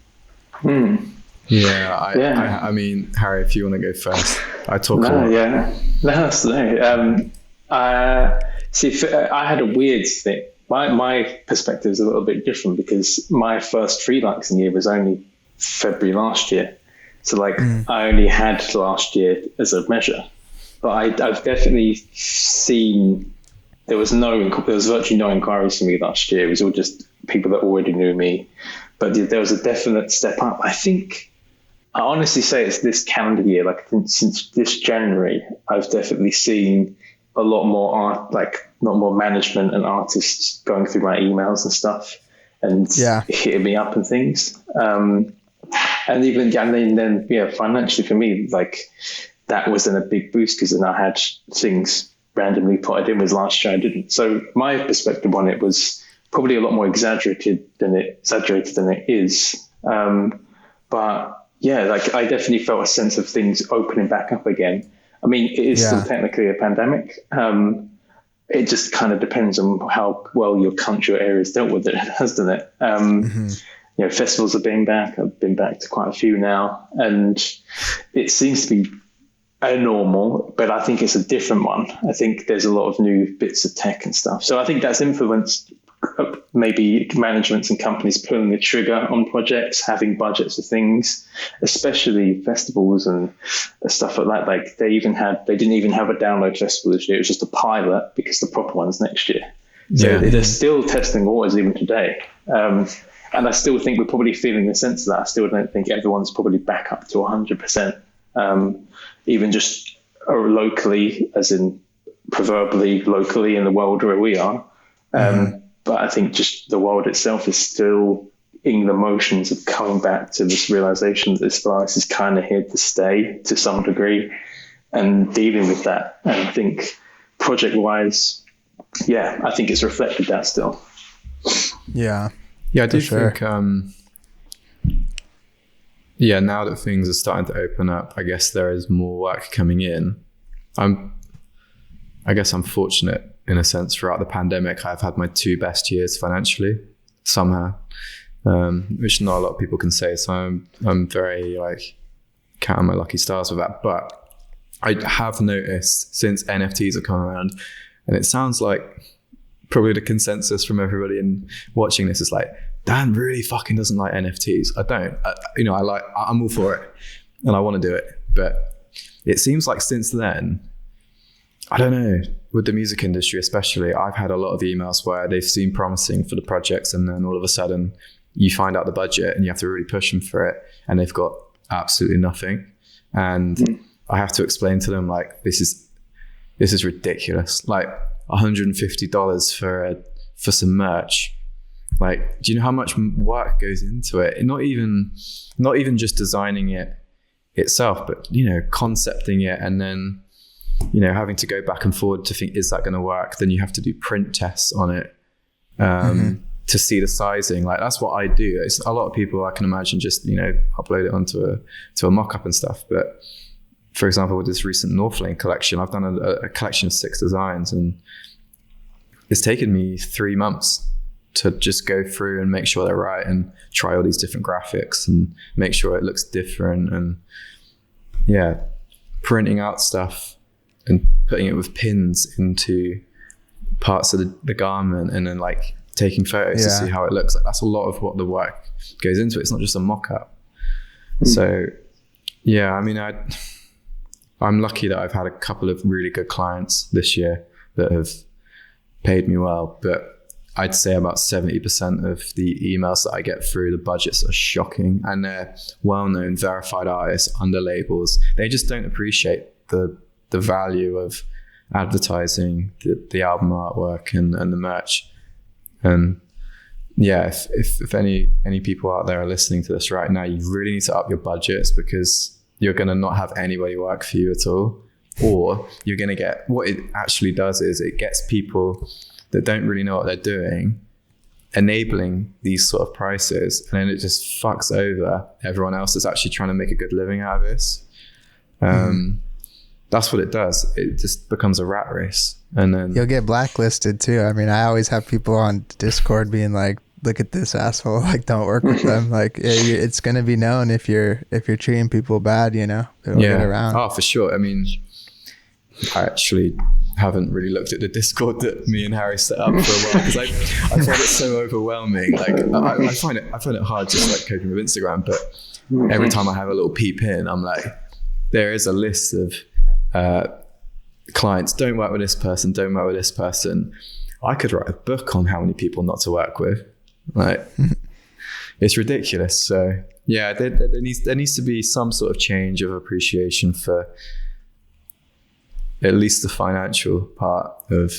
Yeah, I mean, Harry, if you want to go first, I talk a lot. Yeah, that's no. I had a weird thing. My perspective is a little bit different because my first freelancing year was only February last year. So like I only had last year as a measure, but I've definitely seen there was virtually no inquiries for me last year. It was all just people that already knew me, but there was a definite step up. I honestly say it's this calendar year, like since this January, I've definitely seen a lot more management and artists going through my emails and stuff and hitting me up and things. And then financially for me, like that was then a big boost because then I had things randomly plotted in, with last year I didn't. So my perspective on it was probably a lot more exaggerated than it is. But yeah, like I definitely felt a sense of things opening back up again. I mean, it is still technically a pandemic. It just kind of depends on how well your country or area has dealt with it, hasn't it? Festivals are being back. I've been back to quite a few now, and it seems to be a normal, but I think it's a different one. I think there's a lot of new bits of tech and stuff. So I think that's influenced maybe managements and companies pulling the trigger on projects, having budgets for things, especially festivals and stuff like that. Like they didn't even have a download festival this year. It was just a pilot because the proper one's next year. So they're still testing waters even today. And I still think we're probably feeling the sense of that. I still don't think everyone's probably back up to 100%, even just locally, as in proverbially locally in the world where we are. But I think just the world itself is still in the motions of coming back to this realization that this virus is kind of here to stay to some degree and dealing with that. And I think project-wise, I think it's reflected that still. Yeah. Yeah, I do think, now that things are starting to open up, I guess there is more work coming in. I guess I'm fortunate in a sense. Throughout the pandemic, I've had my 2 best years financially somehow, which not a lot of people can say. So I'm very counting my lucky stars with that. But I have noticed since NFTs have come around, and it sounds like probably the consensus from everybody in watching this is like, Dan really fucking doesn't like NFTs. I don't. I'm all for it, and I want to do it. But it seems like since then, I don't know, with the music industry especially, I've had a lot of emails where they've seemed promising for the projects, and then all of a sudden you find out the budget and you have to really push them for it, and they've got absolutely nothing. And I have to explain to them, like, this is ridiculous. Like $150 for some merch. Like, do you know how much work goes into it? And not even just designing it itself, but concepting it, and then having to go back and forward to think, is that going to work? Then you have to do print tests on it to see the sizing. Like, that's what I do. It's a lot of people, I can imagine, just upload it onto a mock-up and stuff. But for example, with this recent Northlane collection, I've done a collection of 6 designs, and it's taken me 3 months to just go through and make sure they're right and try all these different graphics and make sure it looks different, and printing out stuff and putting it with pins into parts of the garment, and then like taking photos to see how it looks. Like, that's a lot of what the work goes into it. It's not just a mock-up. So I mean, I'm lucky that I've had a couple of really good clients this year that have paid me well, but I'd say about 70% of the emails that I get through, the budgets are shocking, and they're well-known verified artists under labels. They just don't appreciate the value of advertising the album artwork and the merch. And yeah, if any people out there are listening to this right now, you really need to up your budgets, because you're going to not have anybody work for you at all, or you're going to get, what it actually does is it gets people that don't really know what they're doing enabling these sort of prices, and then it just fucks over everyone else that's actually trying to make a good living out of this. That's what it does. It just becomes a rat race, and then you'll get blacklisted too. I mean, I always have people on Discord being like, look at this asshole, like, don't work with them. Like, it's going to be known if you're treating people bad, you know. It'll get around. Oh, for sure. I mean, I actually haven't really looked at the Discord that me and Harry set up for a while, because I find it so overwhelming. Like, I find it hard just like coping with Instagram, but every time I have a little peep in, I'm like, there is a list of clients. Don't work with this person. Don't work with this person. I could write a book on how many people not to work with. Like, it's ridiculous. So yeah, there needs to be some sort of change of appreciation for at least the financial part of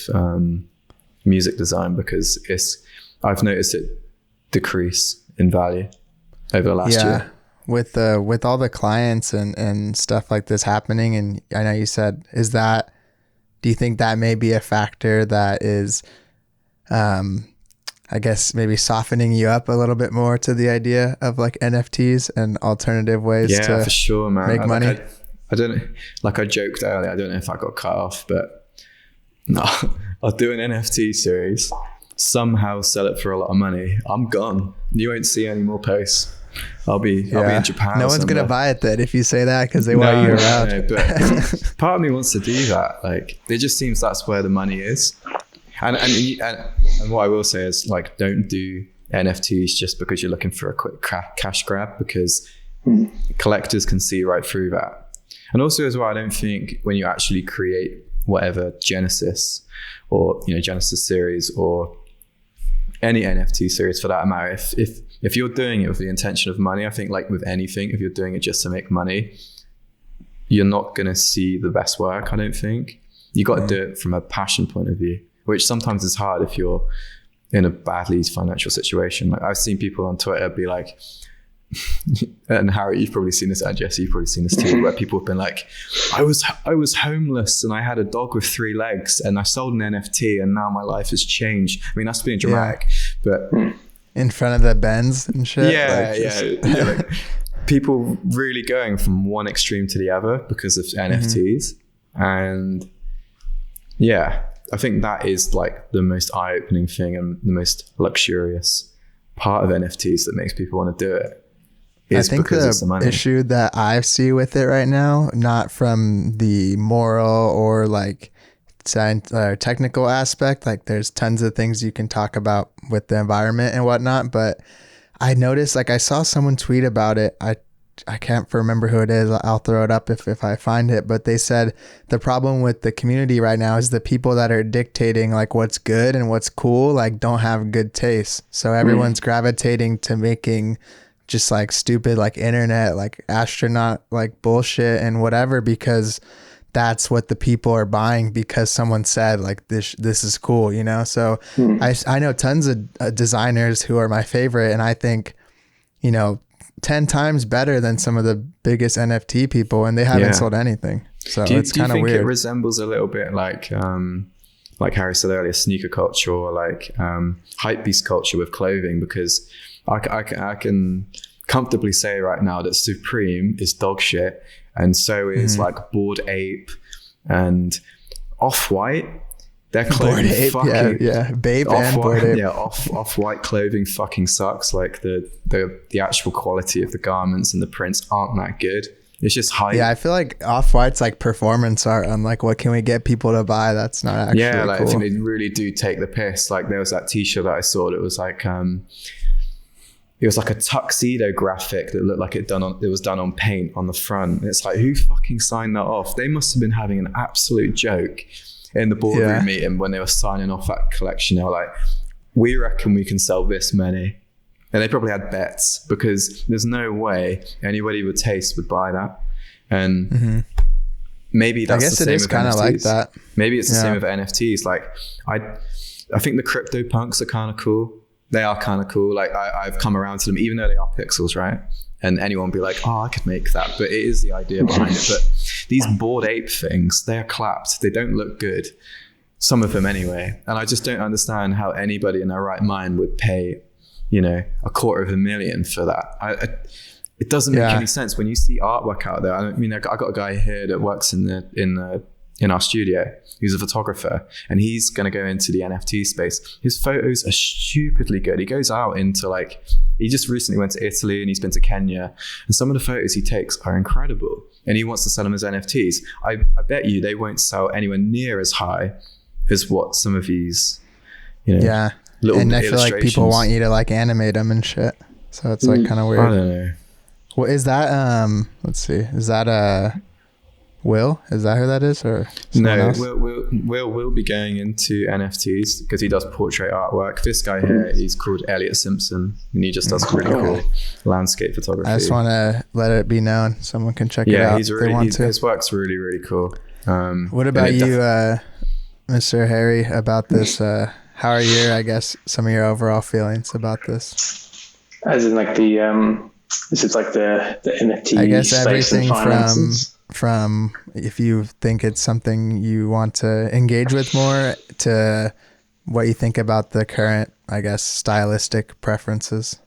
music design, because I've noticed it decrease in value over the last year. With all the clients and stuff like this happening, and I know you said, do you think that may be a factor that is I guess maybe softening you up a little bit more to the idea of like NFTs and alternative ways to for sure, man. Make money? I don't know, like I joked earlier, I don't know if I got cut off, but no, I'll do an NFT series, somehow sell it for a lot of money. I'm gone. You won't see any more posts. I'll be in Japan. No one's going to buy it then if you say that, because they want you around. No, but part of me wants to do that. Like, it just seems that's where the money is. And what I will say is, like, don't do NFTs just because you're looking for a quick cash grab, because collectors can see right through that. And also as well, I don't think when you actually create whatever Genesis or, you know, Genesis series or any NFT series for that matter, if you're doing it with the intention of money, I think like with anything, if you're doing it just to make money, you're not going to see the best work. I don't think. You got to do it from a passion point of view, which sometimes is hard if you're in a badly financial situation. Like, I've seen people on Twitter be like, and Harry, you've probably seen this, and Jesse, you've probably seen this too, where people have been like, I was homeless and I had a dog with 3 legs and I sold an NFT and now my life has changed. I mean, that's being dramatic, but in front of the Benz and shit. Like, people really going from one extreme to the other because of NFTs. And yeah, I think that is like the most eye-opening thing and the most luxurious part of NFTs that makes people want to do it. I think the issue that I see with it right now, not from the moral or like technical aspect, like there's tons of things you can talk about with the environment and whatnot, but I noticed, like, I saw someone tweet about it. I can't remember who it is. I'll throw it up if I find it, but they said the problem with the community right now is the people that are dictating like what's good and what's cool, like, don't have good taste. So everyone's gravitating to making just like stupid, like internet, like astronaut, like bullshit and whatever, because that's what the people are buying because someone said like this is cool, you know? So I know tons of designers who are my favorite, and I think, you know, 10 times better than some of the biggest NFT people, and they haven't sold anything. So it's kind of weird. Do you think it resembles a little bit like Harry said earlier, sneaker culture, or like hypebeast culture with clothing? Because I can comfortably say right now that Supreme is dog shit, and so is like Bored Ape and Off-White. Their clothing Babe and Bored Ape. Yeah, Off-White clothing fucking sucks. Like the actual quality of the garments and the prints aren't that good. It's just hype. Yeah, I feel like Off-White's like performance art. I'm like, what can we get people to buy? That's not actually like cool. I think they really do take the piss. Like, there was that t-shirt that I saw that was like it was like a tuxedo graphic that looked like it was done on paint on the front. And it's like, who fucking signed that off? They must have been having an absolute joke in the boardroom meeting when they were signing off that collection. They were like, we reckon we can sell this many. And they probably had bets, because there's no way anybody with taste would buy that. And maybe that's the same with NFTs. I guess it is kind of like that. Maybe it's the same with NFTs. Like, I think the crypto punks are kind of cool. They are kind of cool. Like, I've come around to them, even though they are pixels, right? And anyone be like, oh, I could make that. But it is the idea behind it. But these Bored Ape things, they are clapped. They don't look good. Some of them anyway. And I just don't understand how anybody in their right mind would pay, you know, $250,000 for that. It doesn't make any sense when you see artwork out there. I mean, I got a guy here that works in our studio. He's a photographer, and he's going to go into the NFT space. His photos are stupidly good. He goes out into he just recently went to Italy, and he's been to Kenya, and some of the photos he takes are incredible, and he wants to sell them as NFTs. I bet you they won't sell anywhere near as high as what some of these, you know, little and I feel like people want you to like animate them and shit. So it's like kind of weird. I don't know. Well, is that, let's see, is that Will? Is that who that is, or no? Else? Will be going into NFTs because he does portrait artwork. This guy here, he's called Elliot Simpson, and he just does really cool landscape photography. I just want to let it be known. Someone can check it out. His work's really, really cool. What about you, Mr. Harry, about this? How are some of your overall feelings about this? As in like this is like the NFT. I guess everything from if you think it's something you want to engage with more to what you think about the current, I guess, stylistic preferences.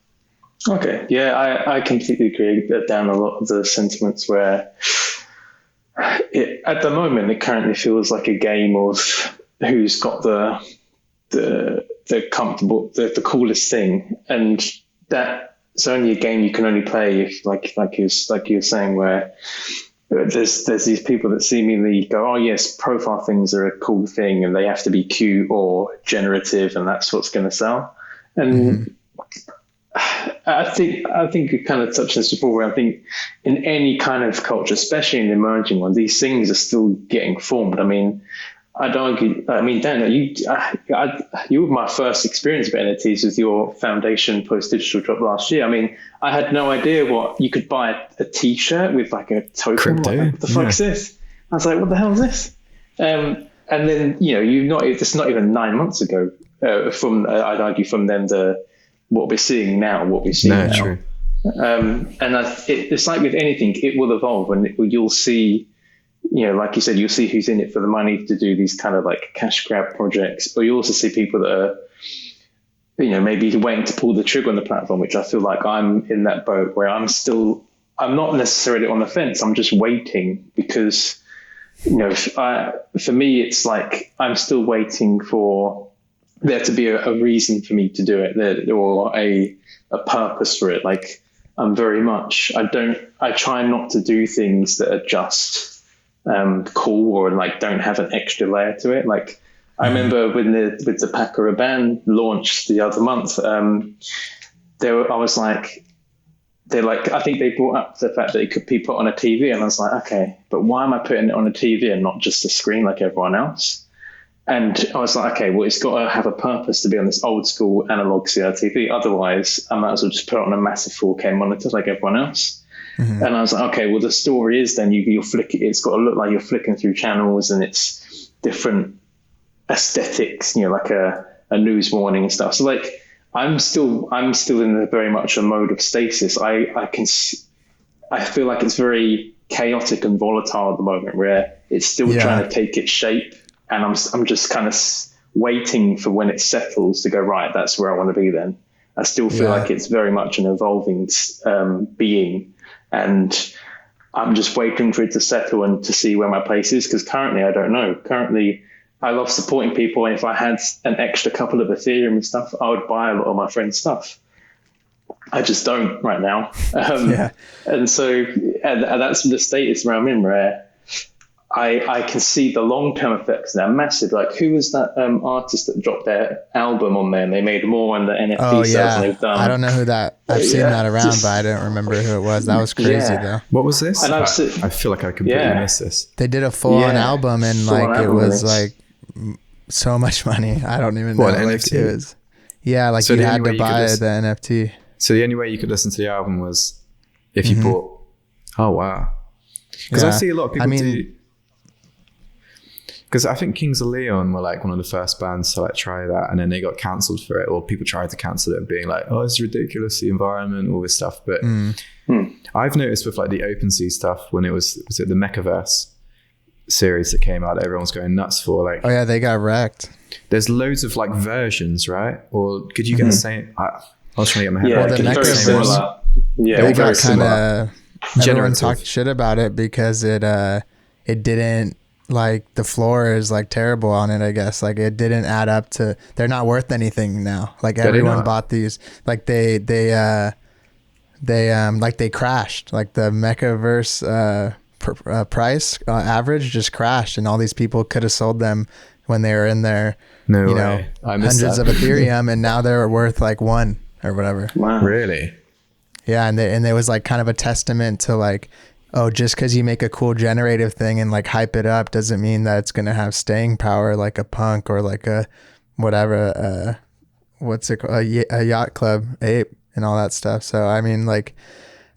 Okay. Yeah, I completely agree down a lot of the sentiments where at the moment it currently feels like a game of who's got the comfortable, the coolest thing, and that it's only a game you can only play if, like you were saying, where there's these people that seemingly go, oh yes, profile things are a cool thing, and they have to be cute or generative, and that's what's going to sell. And I think it kind of touched this before, where I think in any kind of culture, especially in the emerging one, these things are still getting formed. I mean, I'd argue, Dan, you were my first experience with NFTs with your foundation post-digital drop last year. I mean, I had no idea what you could buy a T-shirt with like a token. Crypto. What the fuck is this? I was like, what the hell is this? And then, it's not even 9 months ago I'd argue from then what we're seeing now. True. It's like with anything, it will evolve, and you'll see, like you said, you'll see who's in it for the money to do these kind of like cash grab projects, but you also see people that are, maybe waiting to pull the trigger on the platform, which I feel like I'm in that boat where I'm not necessarily on the fence. I'm just waiting because, for me, it's like I'm still waiting for there to be a reason for me to do it, or a purpose for it. Like I'm very much, I try not to do things that are just cool or like don't have an extra layer to it. Like I remember when the Packer Rabanne launched the other month, I think they brought up the fact that it could be put on a TV, and I was like, okay, but why am I putting it on a TV and not just a screen like everyone else? And I was like, okay, well, it's got to have a purpose to be on this old school analog CRTV. Otherwise, I might as well just put it on a massive 4K monitor like everyone else. And I was like, okay, well, the story is then you'll flick it. It's got to look like you're flicking through channels, and it's different aesthetics, like a news warning and stuff. So like, I'm still in very much a mode of stasis. I feel like it's very chaotic and volatile at the moment, where it's still trying to take its shape, and I'm just kind of waiting for when it settles to go, right, that's where I want to be then. I still feel like it's very much an evolving being. And I'm just waiting for it to settle and to see where my place is, because currently I don't know. Currently, I love supporting people, and if I had an extra couple of Ethereum and stuff, I would buy a lot of my friends' stuff. I just don't right now. And so and that's the status where I'm in, where I can see the long-term effects. They're massive. Like, who was that artist that dropped their album on there and they made more on the NFT sales than they've done? I don't know who that. I've seen that around, but I don't remember who it was. That was crazy though. What was this? And I feel like I completely missed this. They did a full-on album, and like it was like so much money. I don't even know. What, like NFT? it was. Yeah, like so you had to buy the NFT. So the only way you could listen to the album was if you bought. Oh wow! Because I see a lot of people do. Because I think Kings of Leon were like one of the first bands to like try that, and then they got cancelled for it, or people tried to cancel it, being like, "Oh, it's ridiculous, the environment, all this stuff." But I've noticed with like the OpenSea stuff, when it was it the Mechaverse series that came out, that everyone was going nuts for. Like, oh yeah, they got wrecked. There's loads of like versions, right? Or could you get the same? I was trying to get my head around. The Mechaverse, they got kind of. Everyone talked shit about it because it didn't. Like the floor is like terrible on it, I guess. Like it didn't add up to. They're not worth anything now. Like everyone bought these. Like they crashed. Like the Mechaverse price average just crashed, and all these people could have sold them when they were in there. No way. Hundreds of Ethereum, and now they're worth like 1 or whatever. Wow, really? Yeah, and it was like kind of a testament to like. Oh, just because you make a cool generative thing and like hype it up doesn't mean that it's going to have staying power like a punk or like a whatever, what's it called? A yacht club ape and all that stuff. So, I mean, like,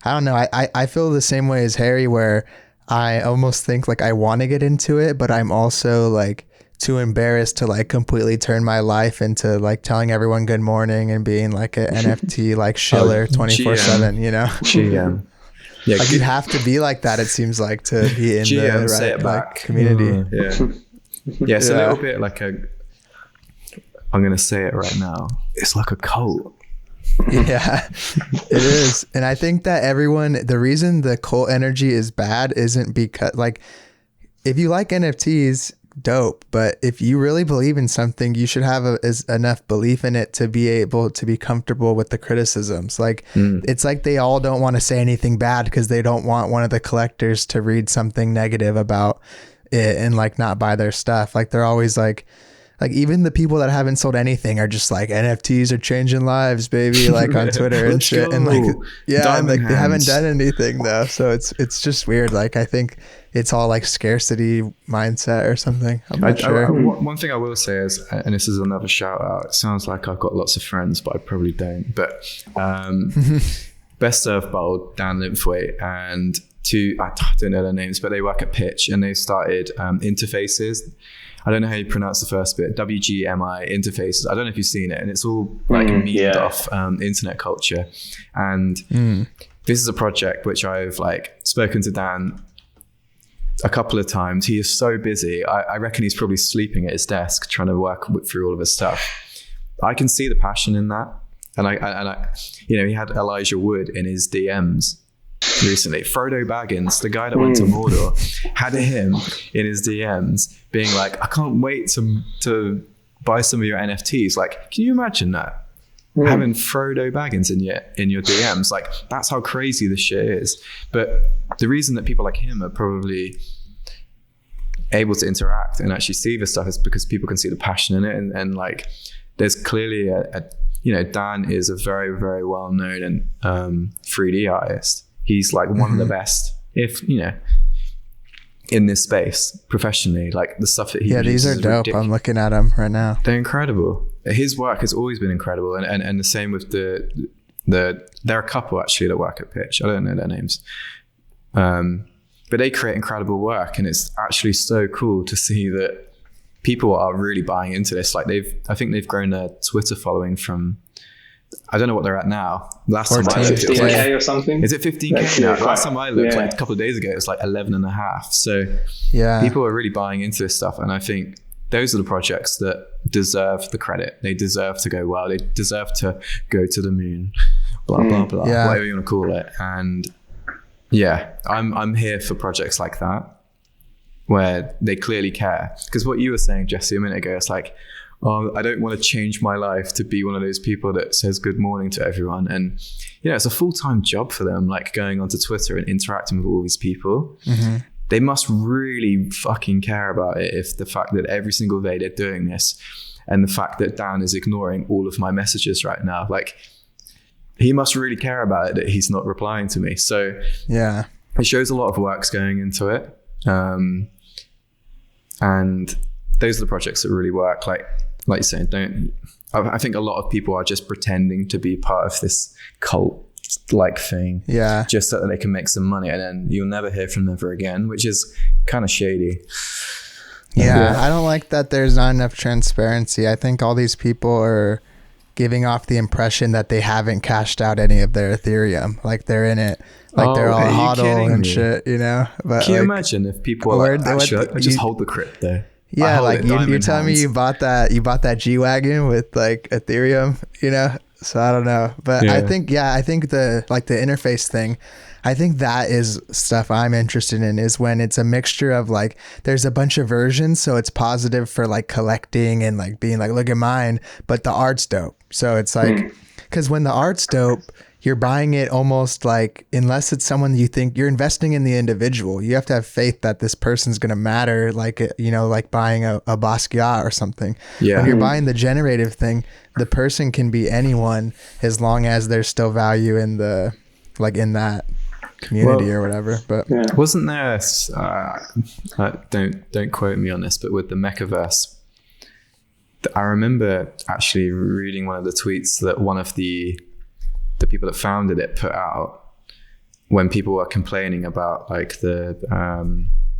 I don't know. I feel the same way as Harry, where I almost think like I want to get into it, but I'm also like too embarrassed to like completely turn my life into like telling everyone good morning and being like an NFT like shiller 24/7, you know? GM. Yeah, like you have to be like that. It seems like to be in the right like, community. Yeah, it's a little bit like I'm gonna say it right now. It's like a cult. Yeah, it is, and I think that the reason the cult energy is bad isn't because like if you like NFTs, dope, but if you really believe in something, you should have enough belief in it to be able to be comfortable with the criticisms. Like it's like they all don't want to say anything bad because they don't want one of the collectors to read something negative about it and like not buy their stuff. Like they're always like even the people that haven't sold anything are just like NFTs are changing lives, baby, like on Twitter and shit. And like, and like they haven't done anything though. So it's just weird. Like I think it's all like scarcity mindset or something. I'm not sure. One thing I will say is, and this is another shout out, it sounds like I've got lots of friends, but I probably don't. But Best Served Bowl, Dan Linthwaite, and I don't know their names, but they work at Pitch, and they started Interfaces. I don't know how you pronounce the first bit. WGMI Interfaces. I don't know if you've seen it, and it's all like memed off internet culture. And this is a project which I've like spoken to Dan a couple of times. He is so busy. I reckon he's probably sleeping at his desk trying to work through all of his stuff. I can see the passion in that, and I you know, he had Elijah Wood in his DMs recently. Frodo Baggins, the guy that went to Mordor, had him in his DMs being like, I can't wait to buy some of your NFTs. Like, can you imagine that? Having Frodo Baggins in your DMs, like that's how crazy this shit is. But the reason that people like him are probably able to interact and actually see this stuff is because people can see the passion in it, and like there's clearly a you know, Dan is a very, very well known and 3D artist. He's like one of the best, if you know, in this space professionally. Like the stuff that he these are dope. Ridiculous. I'm looking at them right now. They're incredible. His work has always been incredible, and the same with the there are a couple actually that work at Pitch. I don't know their names, but they create incredible work, and it's actually so cool to see that people are really buying into this. Like I think they've grown their Twitter following from, I don't know what they're at now. Last time I looked, 15K or something. Is it 15K now? Last time I looked, like a couple of days ago, it was like 11.5. So people are really buying into this stuff, and I think those are the projects that deserve the credit. They deserve to go well. They deserve to go to the moon. Blah blah blah. Whatever you want to call it. And I'm here for projects like that where they clearly care. Because what you were saying, Jesse, a minute ago, it's like, oh, I don't want to change my life to be one of those people that says good morning to everyone. And, you know, it's a full-time job for them, like going onto Twitter and interacting with all these people. they must really fucking care about it if the fact that every single day they're doing this, and the fact that Dan is ignoring all of my messages right now, like he must really care about it that he's not replying to me. So yeah, it shows a lot of work's going into it. And those are the projects that really work. Like you said, I think a lot of people are just pretending to be part of this cult like thing, just so that they can make some money, and then you'll never hear from them ever again, which is kind of shady. I don't like that there's not enough transparency. I think all these people are giving off the impression that they haven't cashed out any of their Ethereum, like they're in it, like they're all hodl and shit, you know. But can you imagine if people are like, actually, I just hold the crypto? Yeah, like you're telling me you bought that G-Wagon with like Ethereum, you know? So I don't know, but I think the interface thing, I think that is stuff I'm interested in, is when it's a mixture of like, there's a bunch of versions. So it's positive for like collecting and like being like, look at mine, but the art's dope. So it's like, cause when the art's dope, you're buying it almost like, unless it's someone you think you're investing in the individual, you have to have faith that this person's going to matter. Like, you know, like buying a Basquiat or something. Yeah. When you're buying the generative thing, the person can be anyone as long as there's still value in the, like in that community or whatever. But wasn't there, don't quote me on this, but with the Mechaverse, I remember actually reading one of the tweets that one of the people that founded it put out when people were complaining about like the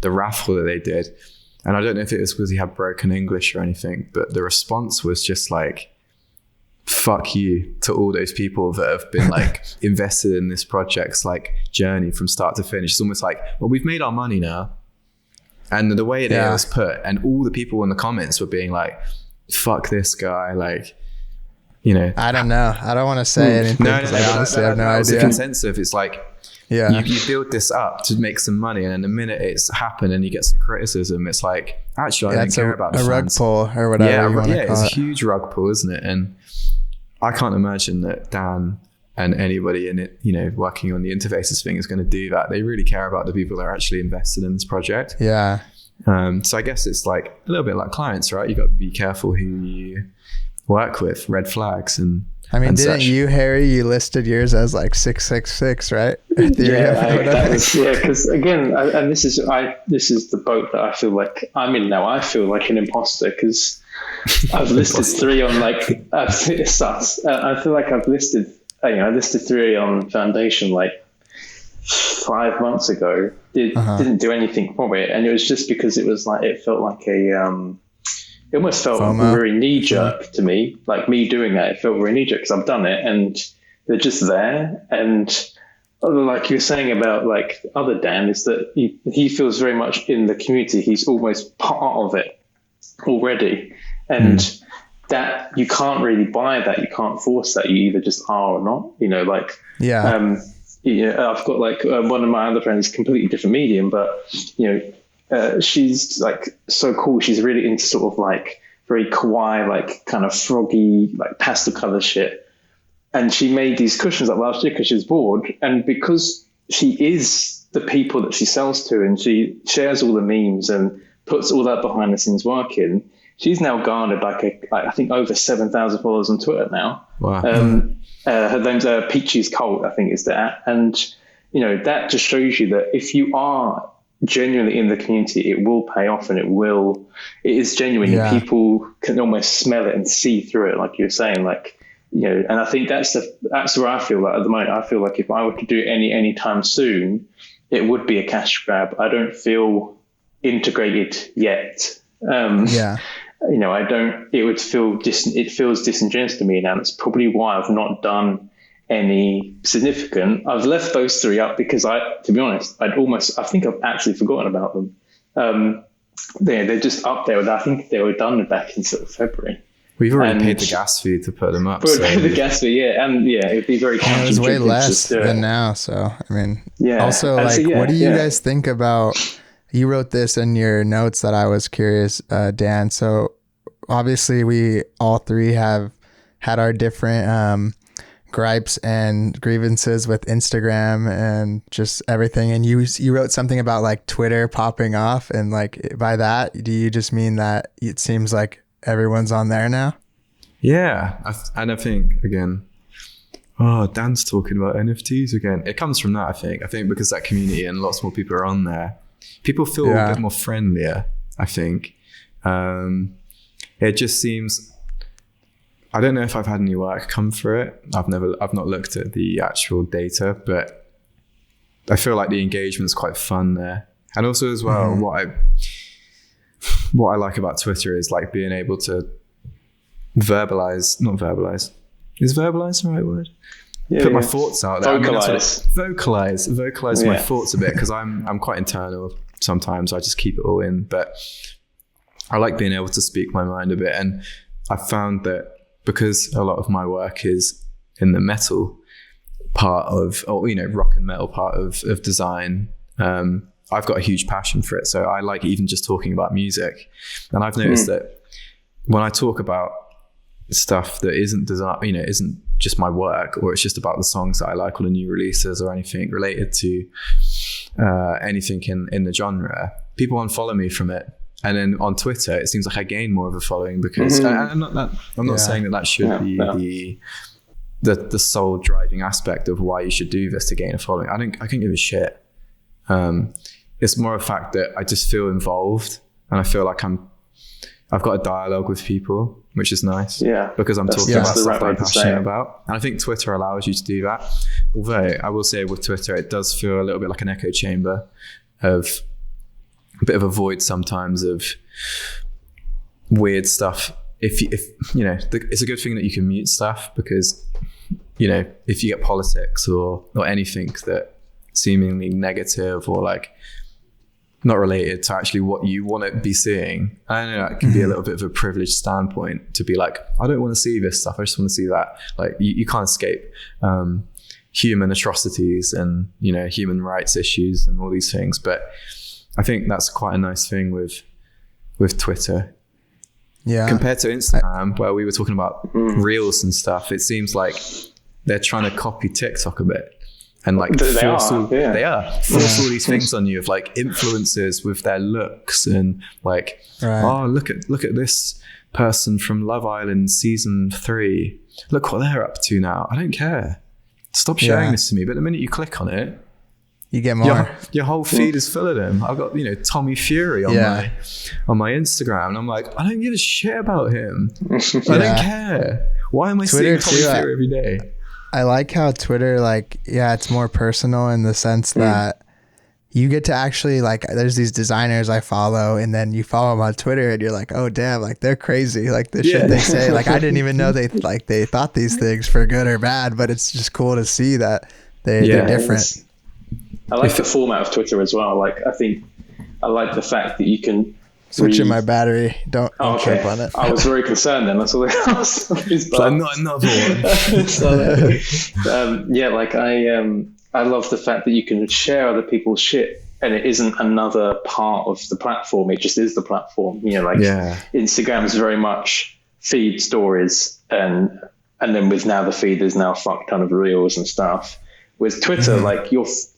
raffle that they did. And I don't know if it was because he had broken English or anything, but the response was just like, fuck you to all those people that have been like invested in this project's like journey from start to finish. It's almost like, well, we've made our money now. And the way that it was put, and all the people in the comments were being like, fuck this guy, like, you know, I don't know. I don't want to say anything. I honestly have no idea. The consensus, it's like, you build this up to make some money, and then the minute it's happened and you get some criticism, it's like, actually, I don't care about the fans. Rug pull or whatever. It's a huge rug pull, isn't it? And I can't imagine that Dan and anybody in it, you know, working on the interfaces thing is going to do that. They really care about the people that are actually invested in this project. Yeah. So I guess it's like a little bit like clients, right? You got to be careful who you work with, red flags and I mean, didn't you, Harry, you listed yours as like 666, right? Because again, and this is the boat that I feel like I'm in now. I feel like an imposter because I've listed 3 on like it sucks. I feel like I've listed I listed 3 on Foundation like 5 months ago. Didn't do anything from it, and it was just because it was like it felt like it almost felt FOMO. Very knee-jerk to me, like me doing that. It felt very knee-jerk because I've done it and they're just there. And like you're saying about like other Dan is that he feels very much in the community. He's almost part of it already. And that you can't really buy that. You can't force that. You either just are or not, you know, like, I've got like one of my other friends, completely different medium, but you know, she's like so cool. She's really into sort of like very kawaii, like kind of froggy, like pastel color shit. And she made these cushions up last year because she was bored. And because she is the people that she sells to and she shares all the memes and puts all that behind the scenes work in, she's now garnered like I think over 7,000 followers on Twitter now. Wow. Her name's Peachy's Cult, I think is that. And, you know, that just shows you that if you are genuinely in the community, it will pay off and it is genuine. Yeah. People can almost smell it and see through it, like you're saying, like, you know, and I think that's where I feel like at the moment. I feel like if I were to do any time soon, it would be a cash grab. I don't feel integrated yet. You know, it feels disingenuous to me now. That's probably why I've not done any significant. I've left those 3 up because to be honest, I think I've actually forgotten about them. They're just up there. I think they were done back in sort of February. We've already paid the gas fee to put them up. The gas fee, and it'd be very. It was way less than now. So I mean, Also, like, what do you guys think about? You wrote this in your notes that I was curious, Dan. So obviously, we all 3 have had our different gripes and grievances with Instagram and just everything. And you wrote something about like Twitter popping off, and like by that, do you just mean that it seems like everyone's on there now? Yeah. And I think, again, Dan's talking about NFTs again. It comes from that, I think. I think because that community and lots more people are on there, people feel a bit more friendlier, I think. It just seems, I don't know if I've had any work come through it. I've not looked at the actual data, but I feel like the engagement's quite fun there. And also as well, what I like about Twitter is like being able to not verbalize. Is verbalize the right word? Put my thoughts out there. Vocalize my thoughts a bit, because I'm quite internal sometimes. I just keep it all in, but I like being able to speak my mind a bit. And I found that because a lot of my work is in the metal part of, or rock and metal part of design, I've got a huge passion for it. So I like even just talking about music. And I've noticed that when I talk about stuff that isn't design, isn't just my work, or it's just about the songs that I like, or the new releases, or anything related to anything in the genre, people unfollow me from it. And then on Twitter, it seems like I gain more of a following, because I'm not saying that should be the sole driving aspect of why you should do this to gain a following. I can give a shit. It's more a fact that I just feel involved, and I feel like I've got a dialogue with people, which is nice. Yeah, because I'm talking about stuff that I'm passionate about. And I think Twitter allows you to do that. Although I will say with Twitter, it does feel a little bit like an echo chamber of a bit of a void sometimes of weird stuff. If it's a good thing that you can mute stuff, because if you get politics or anything that seemingly negative or like not related to actually what you want to be seeing, I know that can be a little bit of a privileged standpoint to be like, I don't want to see this stuff, I just want to see that. Like you can't escape human atrocities and human rights issues and all these things. But I think that's quite a nice thing with Twitter. Yeah. Compared to Instagram, where we were talking about reels and stuff, it seems like they're trying to copy TikTok a bit. And like force all these things on you of like influencers with their looks and like, look at this person from Love Island season 3. Look what they're up to now. I don't care. Stop sharing this to me. But the minute you click on it, you get more. Your whole feed is full of them. I've got Tommy Fury on my Instagram, and I'm like, I don't give a shit about him. I don't care. Why am I seeing Tommy Fury every day? I like how Twitter, it's more personal in the sense that you get to actually, there's these designers I follow, and then you follow them on Twitter, and you're like, oh, damn, they're crazy. The shit they say, I didn't even know they thought these things for good or bad, but it's just cool to see that they're different. I like the format of Twitter as well. I think I like the fact that you can switching my battery. Don't trip on it. I was very concerned then. That's all I was. Not another one. I love the fact that you can share other people's shit, and it isn't another part of the platform. It just is the platform. Instagram is very much feed stories, and then with now the feed is now a fuck ton of reels and stuff. With Twitter, it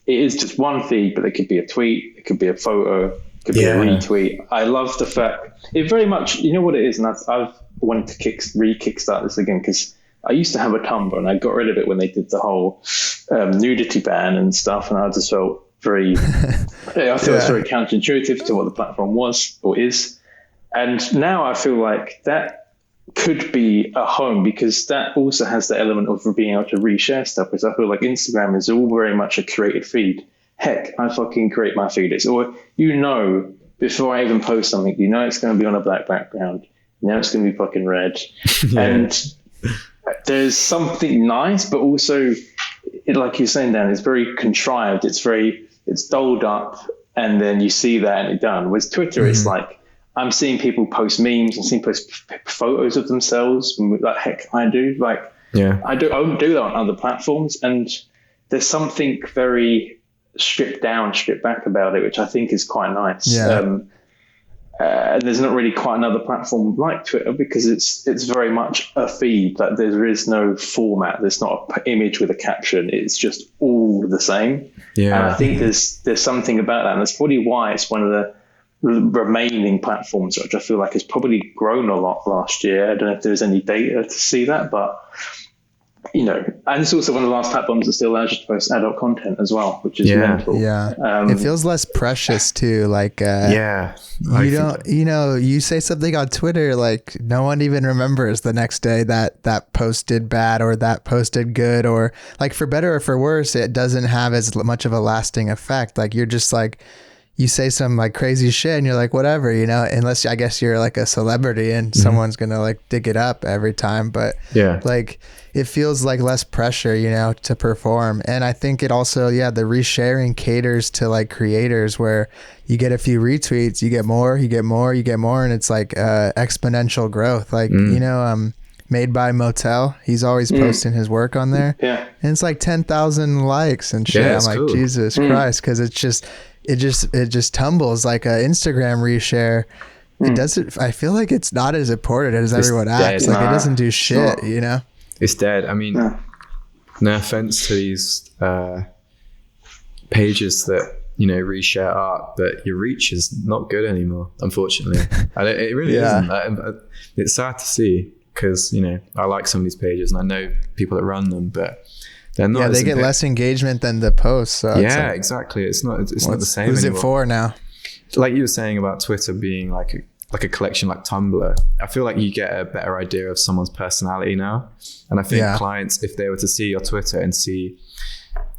is just one feed, but it could be a tweet, it could be a photo, it could be a retweet. I love the fact it very much, what it is, and I've wanted to kickstart this again, because I used to have a Tumblr and I got rid of it when they did the whole nudity ban and stuff, and I just felt very, I feel it's very counterintuitive to what the platform was or is. And now I feel like that could be a home, because that also has the element of being able to reshare stuff, because I feel like Instagram is all very much a curated feed. Heck, I fucking create my feed. It's or before I even post something, it's going to be on a black background. It's going to be fucking red. And there's something nice, but also, like you're saying, Dan, it's very contrived. It's doled up, and then you see that and it's done. With Twitter, it's like, I'm seeing people post memes and seeing post photos of themselves. Heck, I do. I don't do that on other platforms. And there's something very stripped back about it, which I think is quite nice. Yeah. And there's not really quite another platform like Twitter because it's very much a feed. Like there is no format. There's not an image with a caption. It's just all the same. Yeah. And I think there's something about that, and that's probably why it's one of the remaining platforms, which I feel like has probably grown a lot last year. I don't know if there's any data to see that, but and it's also one of the last platforms that still allows you to post adult content as well, which is mental. Yeah. It feels less precious too. Like, you say something on Twitter, like no one even remembers the next day that posted bad or that posted good, or like for better or for worse, it doesn't have as much of a lasting effect. Like you're just like, you say some like crazy shit and you're like, whatever, unless I guess you're like a celebrity and someone's going to like dig it up every time. But like it feels like less pressure, to perform. And I think it also, the resharing caters to like creators where you get a few retweets, you get more. And it's like exponential growth. Like, Made by Motel, he's always posting his work on there. Yeah. And it's like 10,000 likes and shit. I'm like, cool. Jesus Christ. Cause it just tumbles like a Instagram reshare. It doesn't, I feel like it's not as important as everyone acts. Like it doesn't do shit, It's dead. I mean, no offense to these pages that, reshare art, but your reach is not good anymore, unfortunately. It really isn't. It's sad to see because, I like some of these pages and I know people that run them, but they're not. Yeah, they get less engagement than the posts. So exactly. It's not the same who's anymore. It for now? Like you were saying about Twitter being like a collection like Tumblr, I feel like you get a better idea of someone's personality now. And I think clients, if they were to see your Twitter and see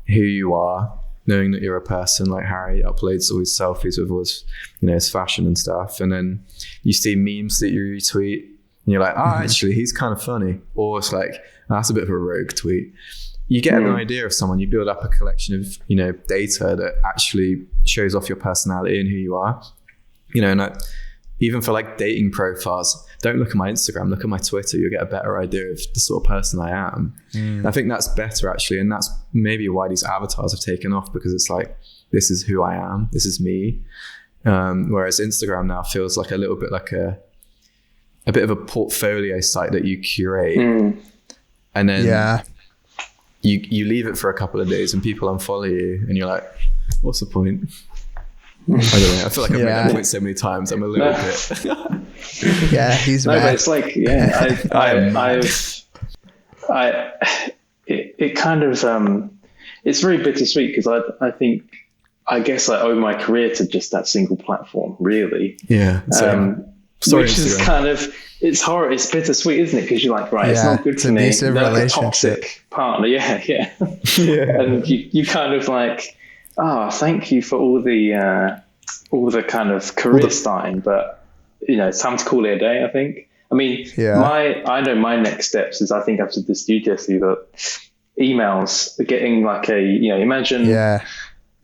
who you are, knowing that you're a person, like Harry uploads all his selfies with all his, his fashion and stuff. And then you see memes that you retweet and you're like, actually, he's kind of funny. Or it's like, that's a bit of a rogue tweet. You get an idea of someone, you build up a collection of, data that actually shows off your personality and who you are, and even for like dating profiles, don't look at my Instagram, look at my Twitter. You'll get a better idea of the sort of person I am. I think that's better actually. And that's maybe why these avatars have taken off, because it's like, this is who I am. This is me. Whereas Instagram now feels like a little bit like a bit of a portfolio site that you curate. And then you leave it for a couple of days and people unfollow you and you're like, what's the point? I don't know. I feel like I've made that point so many times. I'm a little bit. He's no, but it's like, it kind of, it's very bittersweet because I guess I owe my career to just that single platform, really. Yeah. Which is kind of, it's horrible. It's bittersweet, isn't it? Because you're like, right, it's not good for me. They're like a toxic partner. Yeah. And you kind of like, thank you for all the kind of career starting, but it's time to call it a day, I think. I mean, I know my next steps is, I think I've said this to you, Jesse, that emails are getting like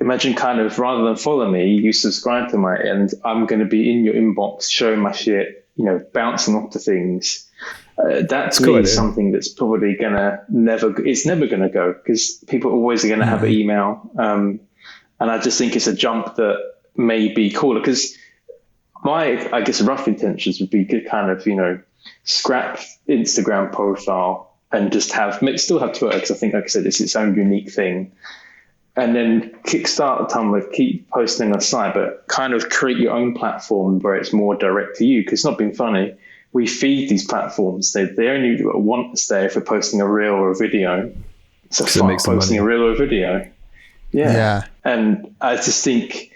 imagine kind of, rather than follow me, you subscribe to and I'm going to be in your inbox showing my shit, bouncing off to things. That's really something that's probably it's never going to go, because people always are going to have an email. And I just think it's a jump that may be cooler, because my, I guess, rough intentions would be to kind of, scrap Instagram profile and just still have Twitter, because I think, like I said, it's its own unique thing. And then kickstart Tumblr, keep posting on the site, but kind of create your own platform where it's more direct to you. Because it's not been funny. We feed these platforms. They only want us there if we're posting a reel or a video. So fuck posting a reel or a video. Yeah. And I just think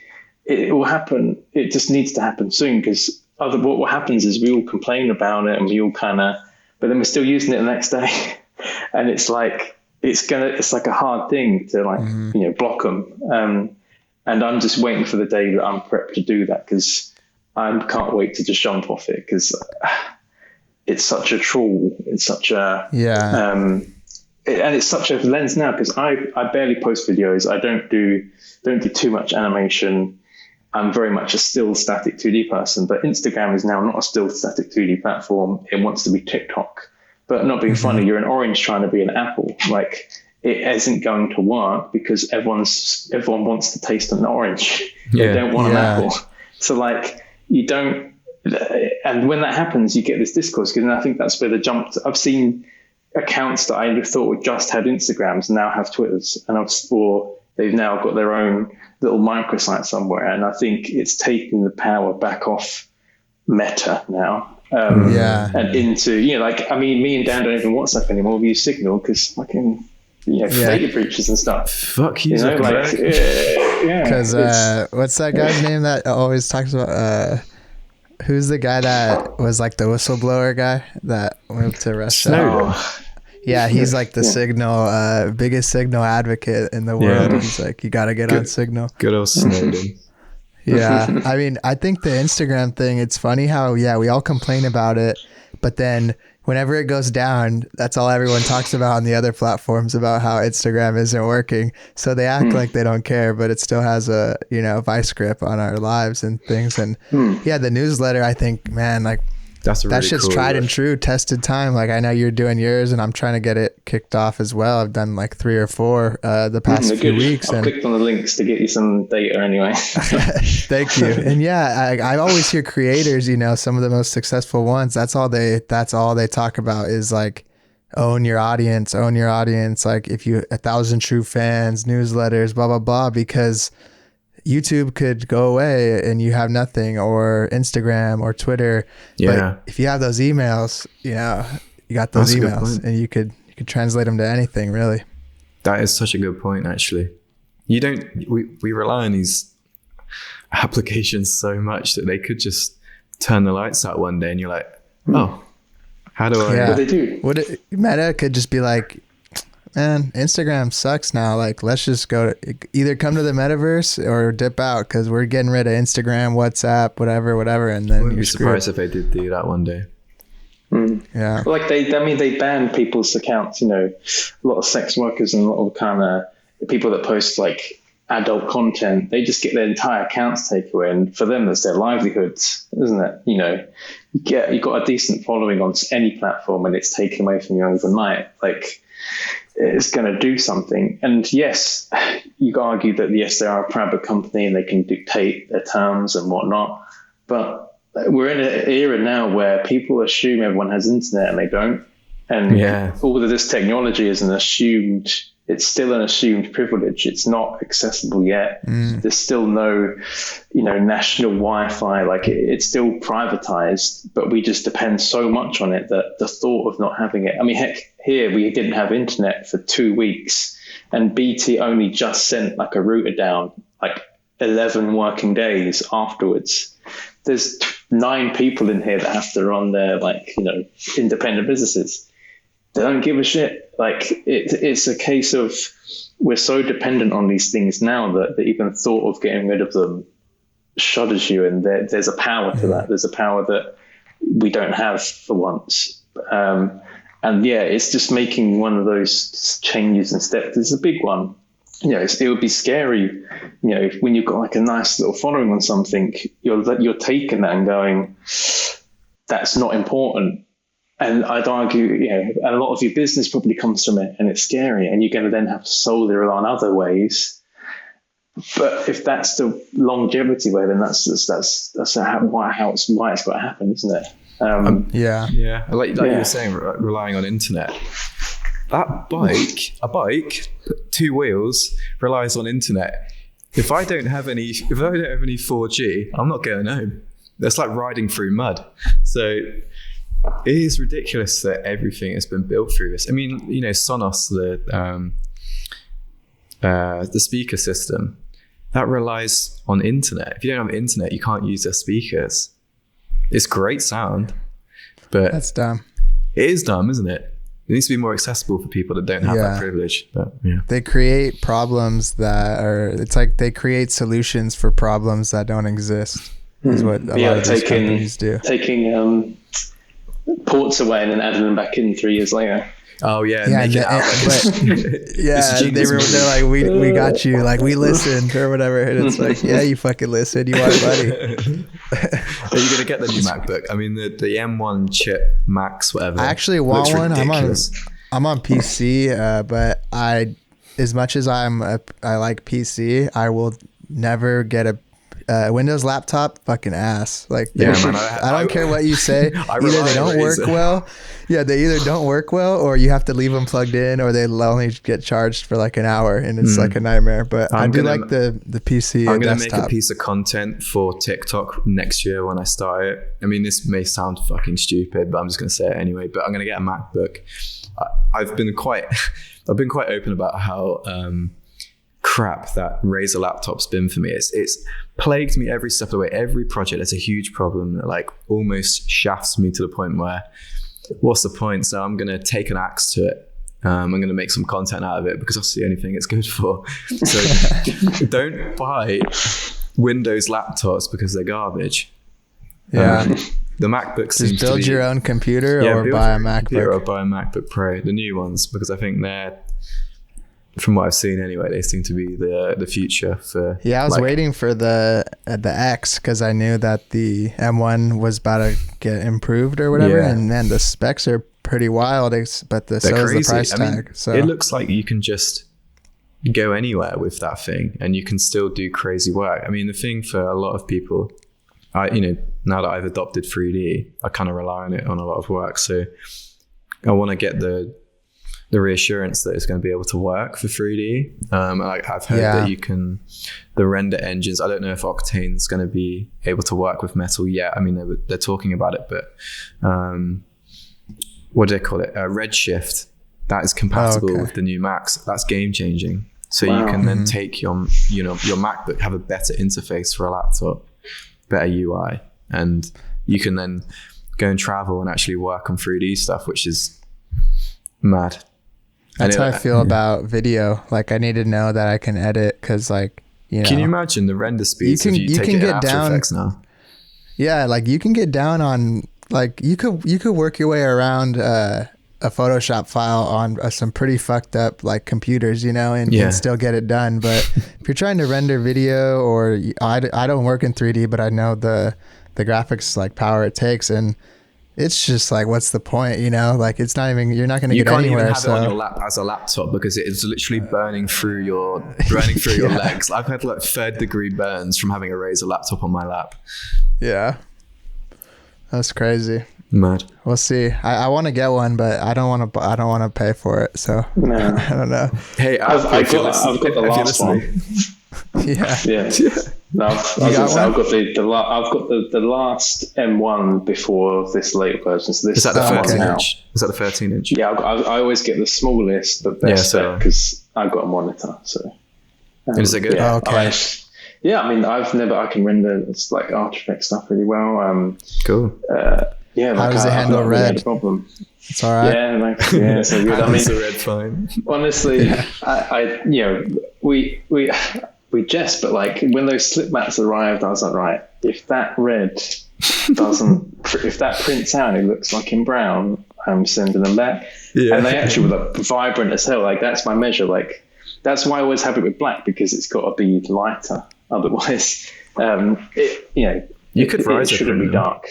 it will happen. It just needs to happen soon, because what happens is we all complain about it and we all but then we're still using it the next day. And it's like, it's like a hard thing to block them. And I'm just waiting for the day that I'm prepped to do that, because I can't wait to just jump off it, because it's such a tool. It's such a, and it's such a lens now, because I barely post videos. I don't do too much animation. I'm very much a still static 2D person, but Instagram is now not a still static 2D platform. It wants to be TikTok. But not being funny, you're an orange trying to be an apple. Like, it isn't going to work, because everyone wants to taste an orange. They don't want an apple. So like, you don't and when that happens, you get this discourse. And I think that's where the jump. I've seen accounts that I thought just had Instagrams now have Twitters, or they've now got their own little microsite somewhere. And I think it's taking the power back off Meta now. And into, me and Dan don't even WhatsApp anymore. We use Signal because fucking, data breaches and stuff. Fuck you, because what's that guy's name that always talks about? Who's the guy that was like the whistleblower guy that moved to Russia? Snowden. Yeah, he's like the Signal, biggest Signal advocate in the world. Yeah. He's like, you got to get on Signal. Good old Snowden. Yeah. I mean, I think the Instagram thing, it's funny how, we all complain about it, but then whenever it goes down, that's all everyone talks about on the other platforms about how Instagram isn't working. So they act like they don't care, but it still has a, vice grip on our lives and things. And the newsletter, I think, man, like, that's shit's cool, tried and true, tested time. Like, I know you're doing yours, and I'm trying to get it kicked off as well. I've done like 3 or 4 the past few weeks. I clicked on the links to get you some data anyway. Thank you. And I always hear creators, some of the most successful ones. That's all they talk about is like, own your audience. Like, if you 1,000 true fans, newsletters, blah blah blah, because YouTube could go away and you have nothing, or Instagram or Twitter. Yeah. But if you have those emails, you got those emails, and you could translate them to anything, really. That is such a good point, actually. We rely on these applications so much that they could just turn the lights out one day and you're like, oh, how do I? Yeah. What they do? Meta could just be like, man, Instagram sucks now. Like, let's just either come to the metaverse or dip out, because we're getting rid of Instagram, WhatsApp, whatever. And then Wouldn't be surprised if they did do that one day. Yeah. Like they ban people's accounts, a lot of sex workers and a lot of kind of people that post like adult content, they just get their entire accounts taken away. And for them, that's their livelihoods, isn't it? You've got a decent following on any platform and it's taken away from you overnight. Like, it's going to do something. And yes, you can argue that, yes, they are a private company and they can dictate their terms and whatnot. But we're in an era now where people assume everyone has internet and they don't. And all of this technology is it's still an assumed privilege. It's not accessible yet. There's still no, national Wi-Fi. Like, it's still privatized, but we just depend so much on it that the thought of not having it. I mean, heck, here we didn't have internet for 2 weeks, and BT only just sent like a router down, like 11 working days afterwards. There's 9 people in here that have to run their independent businesses. They don't give a shit. Like, it's a case of we're so dependent on these things now that even thought of getting rid of them shudders you. And there's a power to that. There's a power that we don't have for once. It's just making one of those changes and steps. It's a big one. It would be scary, when you've got like a nice little following on something, you're taking that and going, that's not important. And I'd argue, and a lot of your business probably comes from it, and it's scary, and you're going to then have to solely rely on other ways. But if that's the longevity way, then that's why it's got to happen, isn't it? Like you were saying, relying on internet. That bike, 2 wheels, relies on internet. If I don't have any 4G, I'm not going home. That's like riding through mud. So it is ridiculous that everything has been built through this. I mean, Sonos, the speaker system, that relies on internet. If you don't have internet, you can't use their speakers. It's great sound, but that's dumb. It is dumb, isn't it? It needs to be more accessible for people that don't have that privilege. But they create problems it's like they create solutions for problems that don't exist. Is what a lot of these companies do. Taking ports away and then adding them back in 3 years later. Oh yeah, make it out they're like, we got you, like, we listened or whatever, and it's like, yeah, you fucking listened, you want money. Are you gonna get the new MacBook? I mean, the M1 chip Max, whatever. I actually want one. Ridiculous. I'm on PC, but as much as I like PC, I will never get Windows laptop, fucking ass. Like, Yeah, man, I don't care what you say. Either they don't work Razer. well. Yeah, they either don't work well, or you have to leave them plugged in, or they only get charged for like an hour, and it's like a nightmare. But I do like the PC I'm going to desktop. make a piece of content for TikTok next year when I start it. I mean, this may sound fucking stupid, but I'm just going to say it anyway. But I'm going to get a MacBook. I've been quite open about how crap that Razer laptop's been for me. It's plagued me every step of the way. Every project, it's a huge problem that like almost shafts me to the point where, what's the point? So I'm going to take an axe to it. I'm going to make some content out of it because that's the only thing it's good for. So don't buy Windows laptops because they're garbage. Yeah. The MacBook seems Just build to be, your own computer or build buy a your computer MacBook. or buy a MacBook Pro, the new ones, because I think they're, from what I've seen anyway, they seem to be the future for. Yeah, I was waiting for the X because I knew that the M1 was about to get improved or whatever, and then the specs are pretty wild. But so is the price tag. So it looks like you can just go anywhere with that thing, and you can still do crazy work. I mean, the thing for a lot of people, now that I've adopted 3D, I kind of rely on it on a lot of work. So I want to get the reassurance that it's going to be able to work for 3D. I've heard that you can, the render engines, I don't know if Octane's going to be able to work with Metal yet. I mean, they're talking about it, but what do they call it? Redshift, that is compatible with the new Macs. That's game changing. So you can then take your MacBook, have a better interface for a laptop, better UI, and you can then go and travel and actually work on 3D stuff, which is mad. That's how I feel about video. Like, I need to know that I can edit because, like, Can you imagine the render speeds if you take it in After Effects now? Yeah, like you can get down on, like, you could work your way around a Photoshop file on some pretty fucked up like computers, and still get it done. But if you're trying to render video, or I don't work in 3D, but I know the graphics like power it takes, and it's just like, what's the point? Like, it's not even, you're not going to get anywhere. You can't even have it on your lap as a laptop because it is literally burning through your legs. I've had like 3rd degree burns from having a Razer laptop on my lap. Yeah, that's crazy. Mad. We'll see. I want to get one, but I don't want to pay for it. So I don't know. Hey, I've got the last one. Yeah. No, I've got the last M1 before this later version. So this is that the 13 inch? Is that the 13 inch? Yeah, I always get the smallest, but best because I've got a monitor. So is it good? Yeah, okay. I mean, I can render it's like After Effects stuff really well. Cool. Yeah, how does it handle red? No problem. It's all right. Yeah, so good. I mean, the red fine. Honestly, we jest, but like when those slip mats arrived, I was like, right, if that red if that prints out, it looks like in brown, I'm sending them back. Yeah. And they actually were like vibrant as hell. Like, that's my measure. Like, that's why I always have it with black, because it's got to be lighter. Otherwise, it shouldn't be dark.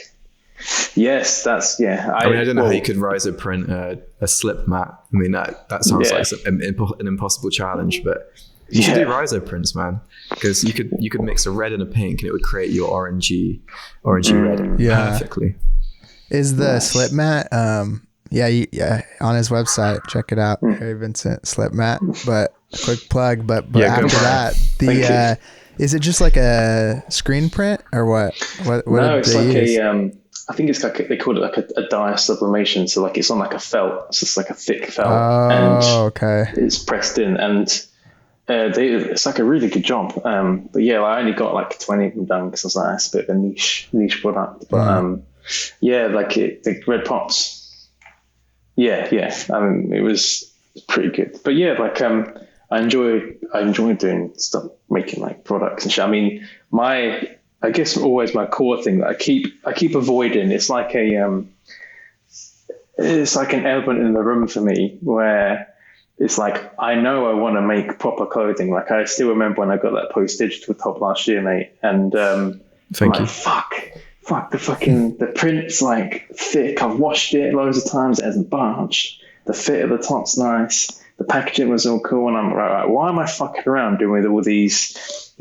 Yes, that's I don't know how you could Riser print a slip mat. I mean, that sounds like an impossible challenge, but you should do Riser prints, man, because you could mix a red and a pink, and it would create your orangey red perfectly. Is the slip mat? On his website, check it out, Harry Vincent slip mat. But quick plug. But after that, is it just like a screen print or what? No, it's like use? I think it's like they call it like a dye sublimation. So like it's on like a felt. So it's like a thick felt. It's pressed in, and it's like a really good job. But I only got like 20 of them done because I was like, that's a bit of a niche product. But the red pops. Yeah. I mean, it was pretty good. But I enjoy doing stuff, making like products and shit. I mean, I guess always my core thing that I keep avoiding. It's like an element in the room for me where it's like, I know I want to make proper clothing. Like, I still remember when I got that post-digital top last year, mate. And Thank you. Fuck the print's like thick. I've washed it loads of times. It hasn't budged. The fit of the top's nice. The packaging was all cool. And I'm right, why am I fucking around doing all these,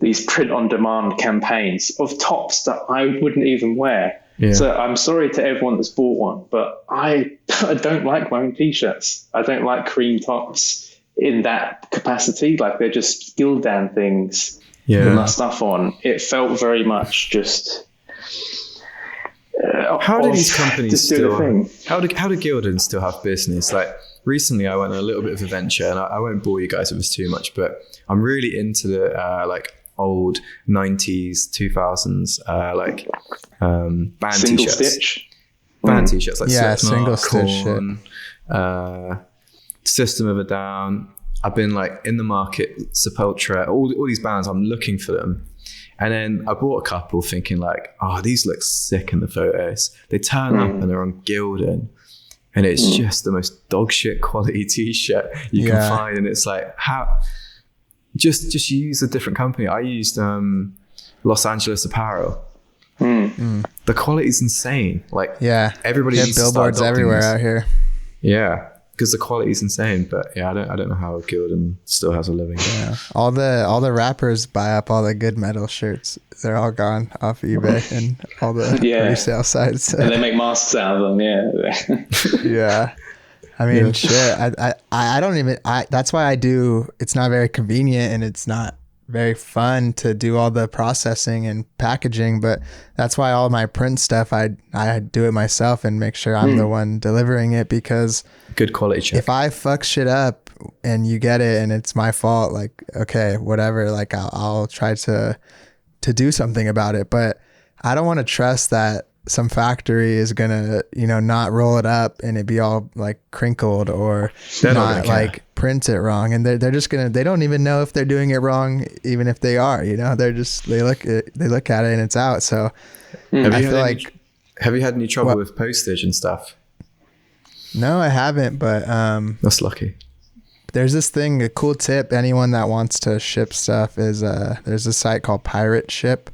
these print-on-demand campaigns of tops that I wouldn't even wear. Yeah. So I'm sorry to everyone that's bought one, but I don't like my own t-shirts. I don't like cream tops in that capacity. Like, they're just Gildan things with my stuff on. It felt very much just... how do these companies still... How do Gildan still have business? Like, recently I went on a little bit of a venture, and I won't bore you guys with this too much, but I'm really into the old 90s, 2000s band single t-shirts. Stitch. Band t-shirts like single stitch Korn, System of a Down. I've been like in the market, Sepultura, all these bands. I'm looking for them, and then I bought a couple, thinking like, oh, these look sick in the photos. They turn up and they're on Gildan, and it's just the most dog shit quality t-shirt you can find. And it's like, how? Just use a different company. I used Los Angeles Apparel. The quality's insane. Like, everybody needs billboards to start everywhere this. out here. Yeah, because the quality's insane. But yeah, I don't know how Gildan still has a living. Yeah, all the rappers buy up all the good metal shirts. They're all gone off eBay and all the resale sites. And they make masks out of them. Yeah. I mean, shit. I don't even. That's why I do. It's not very convenient, and it's not very fun to do all the processing and packaging. But that's why all my print stuff, I do it myself and make sure I'm the one delivering it, because good quality check. If I fuck shit up and you get it and it's my fault, like, okay, whatever. Like, I'll try to do something about it. But I don't want to trust that some factory is gonna, not roll it up and it be all like crinkled, or not like print it wrong, and they're just gonna, they don't even know if they're doing it wrong, even if they are. They're just, they look at it and it's out. So have you had any trouble with postage and stuff? No, I haven't, but that's lucky. There's this thing, a cool tip. Anyone that wants to ship stuff is there's a site called Pirate Ship.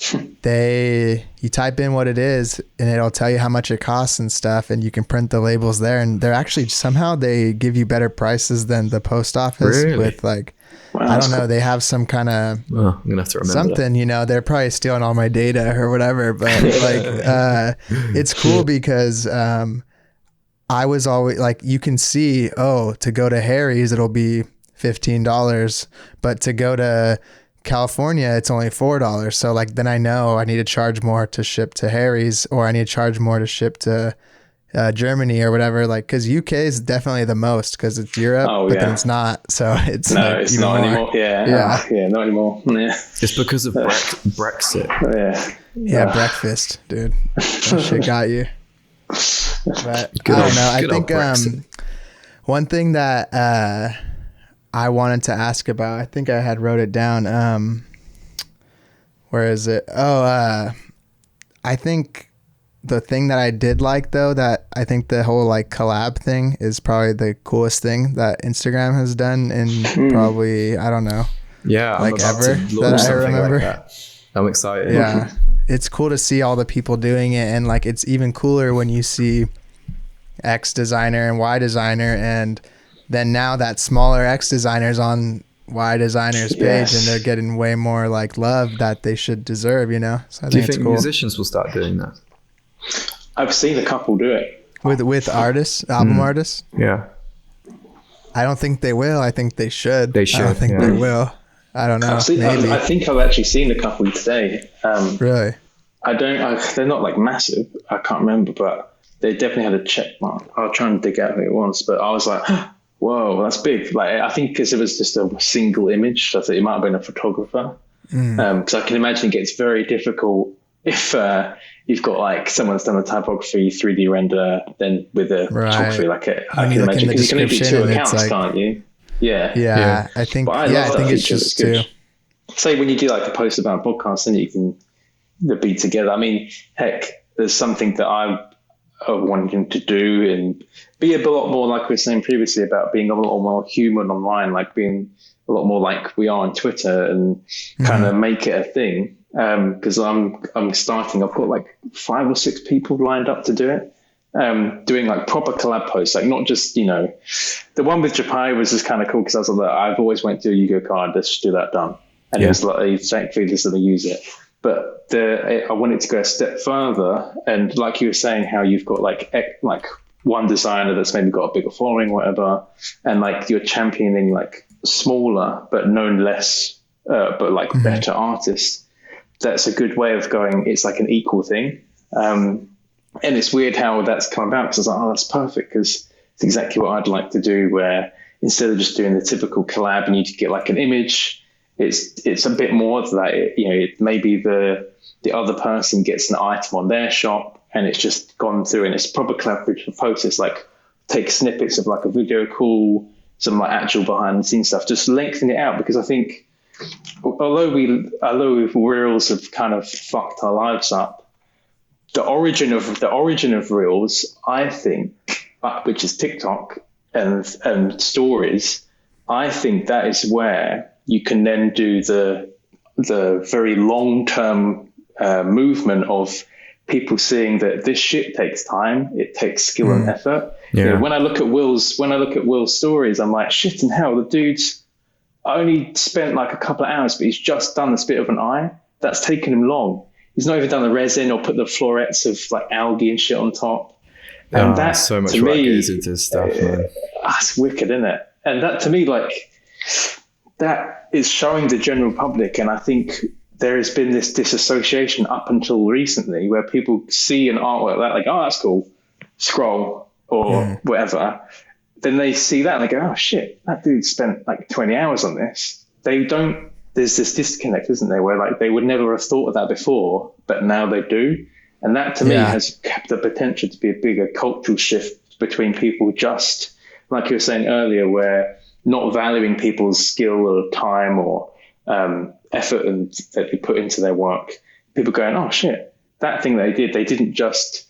You type in what it is and it'll tell you how much it costs and stuff, and you can print the labels there, and they're actually, somehow they give you better prices than the post office. Really? With like, I don't know, they have some kind of I'm gonna have to remember something that. They're probably stealing all my data or whatever, but like it's cool because I was always like, you can see, to go to Harry's it'll be $15, but to go to California it's only $4. So like, then I know I need to charge more to ship to Harry's, or I need to charge more to ship to Germany or whatever. Like, because UK is definitely the most, because it's Europe, but then it's not. So it's it's not more. Anymore. Yeah, not anymore. Yeah, it's because of Brexit. Breakfast, dude. That shit got you. But I don't know. I think one thing that I wanted to ask about, I think I had wrote it down. Where is it? I think the thing that I did like, though, that I think the whole like collab thing is probably the coolest thing that Instagram has done in probably, I don't know. Yeah. Like ever that I remember. Like that. I'm excited. Yeah. It's cool to see all the people doing it. And like, it's even cooler when you see X designer and Y designer, and then now that smaller X designers on Y designer's page, and they're getting way more like love that they should deserve, So do you think musicians will start doing that? I've seen a couple do it with artists, album artists. Yeah, I don't think they will. I think they should. They should. I don't think they will. I don't know. Maybe. I think I've actually seen a couple today. Really? They're not like massive. I can't remember, but they definitely had a check mark. I'll try and dig out who it was, but I was like, whoa, that's big. Like, I think because it was just a single image, I think it might have been a photographer. Because I can imagine it gets very difficult if you've got like someone that's done a typography 3D render, then with a photography, like I can imagine, because you can only do two accounts, like, can't you? Yeah. I think. I think it's just too. Say when you do like a post about a podcast, then you can be together. I mean, heck, there's something that I wanting to do and be a lot more, like we were saying previously, about being a lot more human online, like being a lot more like we are on Twitter, and kind of make it a thing. Because I'm starting, I've got like 5 or 6 people lined up to do it. doing like proper collab posts, like not just, you know, the one with Japai was just kind of cool because I was like, I've always went to a Yugo card, let's just do that, done. And it was like, thankfully this is going to use it. But I wanted to go a step further, and like you were saying, how you've got like one designer that's maybe got a bigger following, whatever, and like you're championing like smaller but known less, but like better artists. That's a good way of going. It's like an equal thing, and it's weird how that's come about because I was like, oh, that's perfect because it's exactly what I'd like to do. Where instead of just doing the typical collab and you get like an image. It's a bit more of that. You know, maybe the other person gets an item on their shop and it's just gone through and it's proper collaboration photos. Like take snippets of like a video call, some like actual behind the scenes stuff, just lengthen it out because I think although Reels have kind of fucked our lives up, the origin of Reels, I think, which is TikTok and stories, I think that is where you can then do the very long-term movement of people seeing that this shit takes time, it takes skill and effort. Yeah. You know, when I look at Will's stories, I'm like, shit in hell, the dude's only spent like a couple of hours, but he's just done this bit of an eye. That's taken him long. He's not even done the resin or put the florets of like algae and shit on top. And that's so much work goes into this stuff, man. That's wicked, isn't it? And that to me, like, that is showing the general public, and I think there has been this disassociation up until recently where people see an artwork like, oh, that's cool, scroll or whatever. Then they see that and they go, oh shit, that dude spent like 20 hours on this. There's this disconnect, isn't there, where like they would never have thought of that before, but now they do. And that to me has kept the potential to be a bigger cultural shift between people, just like you were saying earlier, where not valuing people's skill or time or effort that they put into their work. People going, oh shit, that thing they didn't just,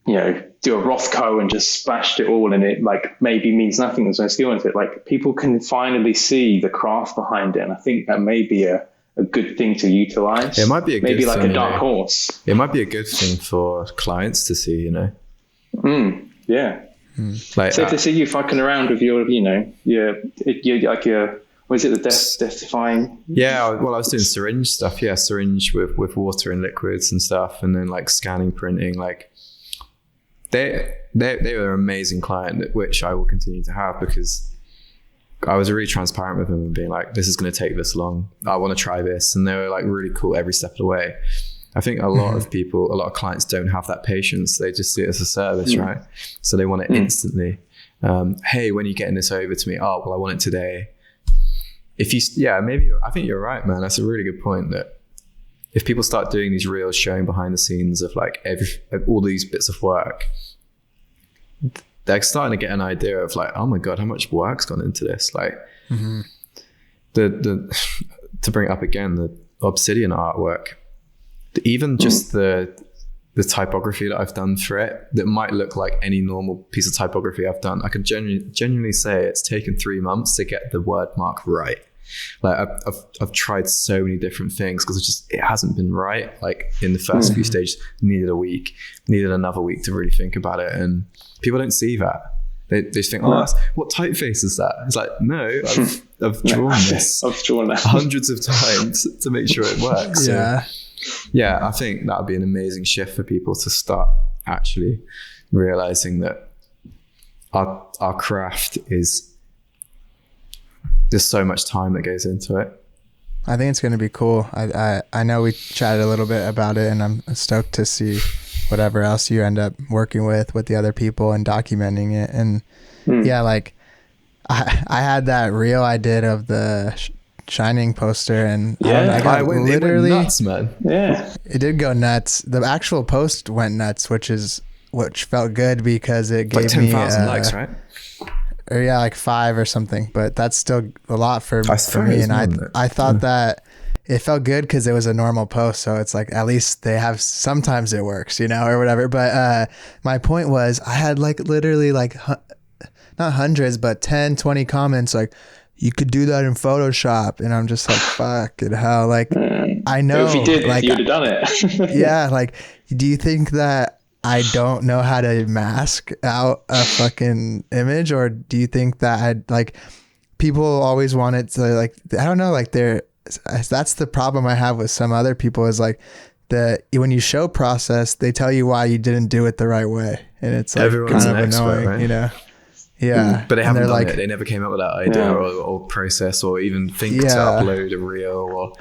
you know, do a Rothko and just splashed it all in it, like maybe means nothing, there's no skill into it. Like people can finally see the craft behind it. And I think that may be a good thing to utilize. It might be maybe like a dark horse. It might be a good thing for clients to see, you know? Yeah. Like, so if they see you fucking around with your, you know, your like your, what is it, the death-defying? Yeah, well, I was doing syringe stuff. Yeah, syringe with water and liquids and stuff, and then like scanning, printing. Like they were an amazing client, which I will continue to have because I was really transparent with them and being like, this is going to take this long. I want to try this, and they were like really cool every step of the way. I think a lot of clients don't have that patience. They just see it as a service, right? So they want it instantly. Hey, when are you getting this over to me? Oh, well, I want it today. I think you're right, man. That's a really good point, that if people start doing these reels showing behind the scenes of like all these bits of work, they're starting to get an idea of like, oh my God, how much work's gone into this? Like to bring it up again, the Obsidian artwork, even just the typography that I've done for it, that might look like any normal piece of typography I've done. I can genuinely say it's taken 3 months to get the word mark right. Like I've tried so many different things because it hasn't been right. Like in the first few stages, needed a week, needed another week to really think about it. And people don't see that. They just think, what typeface is that? It's like, no, I've drawn this. I've drawn that hundreds of times to make sure it works. Yeah, I think that would be an amazing shift for people to start actually realizing that our craft is, there's so much time that goes into it. I think it's going to be cool. I know we chatted a little bit about it, and I'm stoked to see whatever else you end up working with the other people and documenting it. And like I had that reel I did of the Shining poster, and I went nuts, man. Yeah, it did go nuts. The actual post went nuts, which felt good because it gave like 10,000 likes, right? Or like 5 or something, but that's still a lot for me. And I thought that it felt good because it was a normal post, so it's like at least they have, sometimes it works, you know, or whatever. But my point was, I had like literally like not hundreds, but 10, 20 comments like, you could do that in Photoshop. And I'm just like, fucking hell. Like, I know. If you did, like, you would have done it. Yeah. Like, do you think that I don't know how to mask out a fucking image? Or do you think that people always want it to like, I don't know, like that's the problem I have with some other people is like when you show process, they tell you why you didn't do it the right way. And it's like everyone's kind of an expert, annoying, right? you know? Yeah. But they haven't done like, it. They never came up with that idea or process or even think to upload a reel, or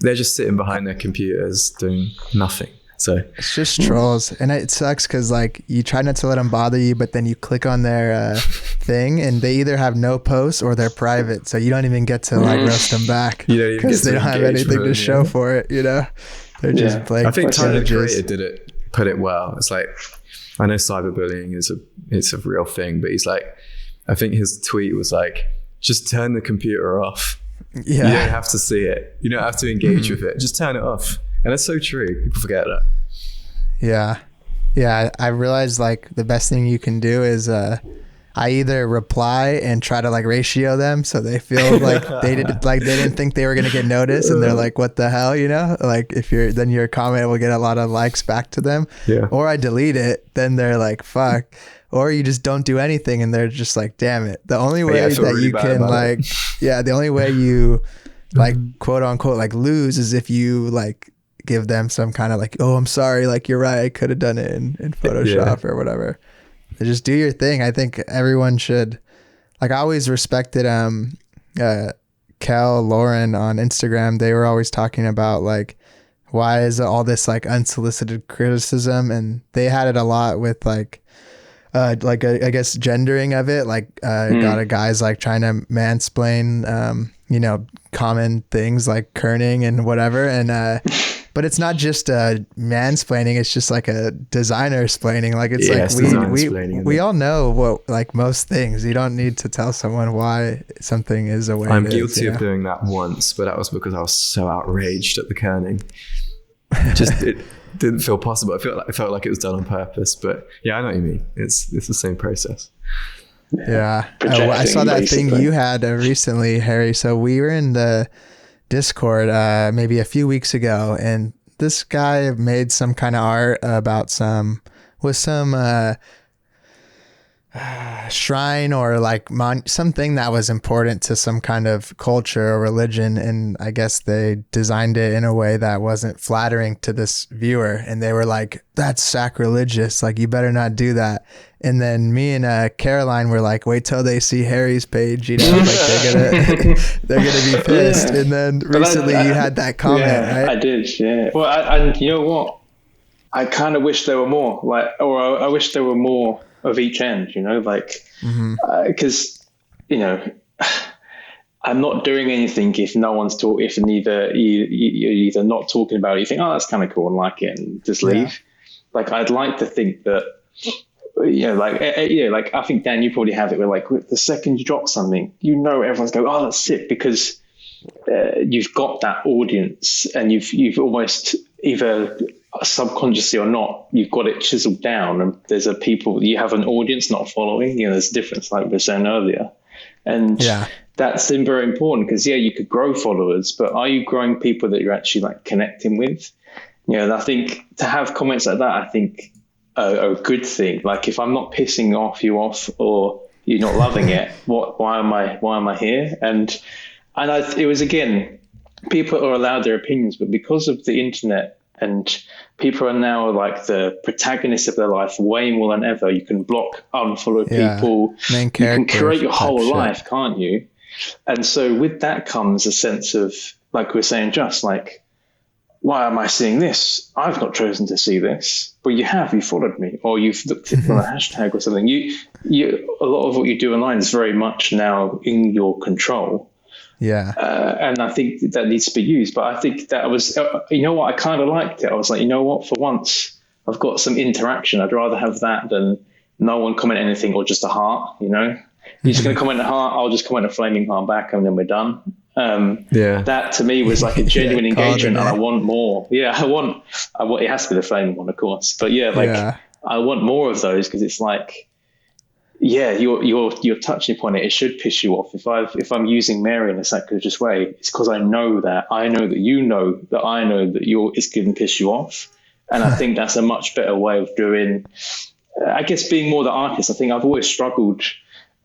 they're just sitting behind their computers doing nothing. So it's just trolls. And it sucks because like you try not to let them bother you, but then you click on their thing and they either have no posts or they're private. So you don't even get to like roast them back because they don't have anything to show for it, you know? They're just blank. I think Tyler the images. Creator put it well. It's like, I know cyberbullying it's a real thing, but he's like, I think his tweet was like, just turn the computer off. Yeah. You don't have to see it. You don't have to engage with it. Just turn it off. And that's so true. People forget that. Yeah. Yeah. I realized like the best thing you can do is I either reply and try to like ratio them so they feel like they didn't think they were going to get noticed and they're like, what the hell, you know? Like then your comment will get a lot of likes back to them. Yeah. Or I delete it, then they're like, fuck. Or you just don't do anything and they're just like, damn it. The only way that really you can like, the only way you like quote unquote like lose is if you like give them some kind of like, oh, I'm sorry, like you're right, I could have done it in Photoshop or whatever. Just do your thing. I think everyone should, like I always respected Kel, Lauren on Instagram. They were always talking about like, why is all this like unsolicited criticism? And they had it a lot with like I guess gendering of it, like got a guys like trying to mansplain you know, common things like kerning and whatever. And but it's not just mansplaining, it's just like a designer splaining. Like it's we all know what, like most things. You don't need to tell someone why something is a way. I'm guilty of doing that once, but that was because I was so outraged at the kerning. It didn't feel possible. I felt like it was done on purpose. But yeah, I know what you mean. It's the same process. Yeah. I saw that thing you had recently, Harry. So we were in the Discord maybe a few weeks ago, and this guy made some kind of art about some shrine or like something that was important to some kind of culture or religion, and I guess they designed it in a way that wasn't flattering to this viewer, and they were like, that's sacrilegious, like you better not do that. And then me and Caroline were like, wait till they see Harry's page, you know, like they're gonna be pissed. And then recently you had that comment, right? I did, yeah. Well, and you know what, I kind of wish there were more, like, or I wish there were more of each end, you know, like, because, you know, I'm not doing anything if no one's if you're either not talking about it, you think, oh, that's kind of cool and like it and just leave. Like, I'd like to think that, like I think, Dan, you probably have it where like the second you drop something, you know, everyone's going, oh, that's sick, because you've got that audience and you've almost either subconsciously or not, you've got it chiseled down, and there's you have an audience, not following. You know, there's a difference, like we were saying earlier, and that's very important, because you could grow followers, but are you growing people that you're actually like connecting with? You know, and I think to have comments like that, I think a good thing. Like if I'm not pissing you off or you're not loving it, why am I here? And it was, again, people are allowed their opinions, but because of the internet, and people are now like the protagonists of their life way more than ever. You can block, unfollow people. You can curate your whole life, can't you? And so with that comes a sense of, like we were saying, just like, why am I seeing this? I've not chosen to see this. But you followed me, or you've looked at on a hashtag or something. A lot of what you do online is very much now in your control. Yeah. And I think that needs to be used. But I think that was, you know what, I kind of liked it. I was like, you know what, for once I've got some interaction. I'd rather have that than no one comment anything or just a heart, you know. You're just going to comment a heart, I'll just comment a flaming heart back, and then we're done. That to me was like a genuine engagement, and I want more. I want it has to be the flaming one, of course. But I want more of those, because it's like, you're touching upon it. It should piss you off. If I'm using Mary in a sacrilegious way, it's because I know that you know that I know that it's going to piss you off, And I think that's a much better way of doing, I guess, being more the artist. I think I've always struggled.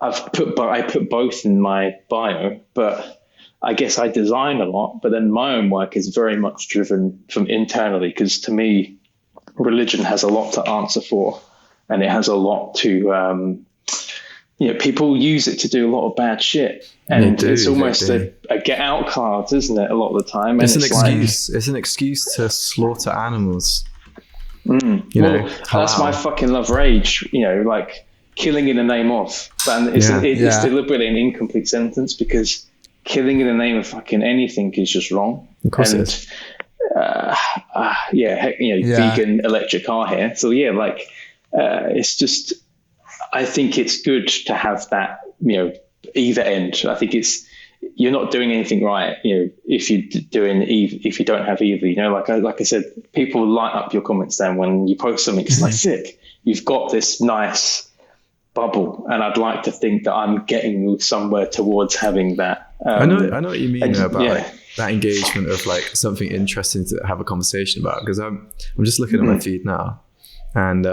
I put both in my bio, but I guess I design a lot, but then my own work is very much driven from internally, because to me, religion has a lot to answer for, and it has a lot to, people use it to do a lot of bad shit. And it's almost a get out card, isn't it? A lot of the time. And it's an excuse. It's an excuse to slaughter animals. That's my fucking love rage, like killing in the name of. But it's deliberately an incomplete sentence, because killing in the name of fucking anything is just wrong. Of course it is. Vegan electric car here. So it's just, I think it's good to have that, either end. I think you're not doing anything right, if you don't have either, like I said, people light up your comments then when you post something. It's like, sick, you've got this nice bubble, and I'd like to think that I'm getting somewhere towards having that. I know what you mean about that engagement of like something interesting to have a conversation about, because I'm just looking at my feed now, and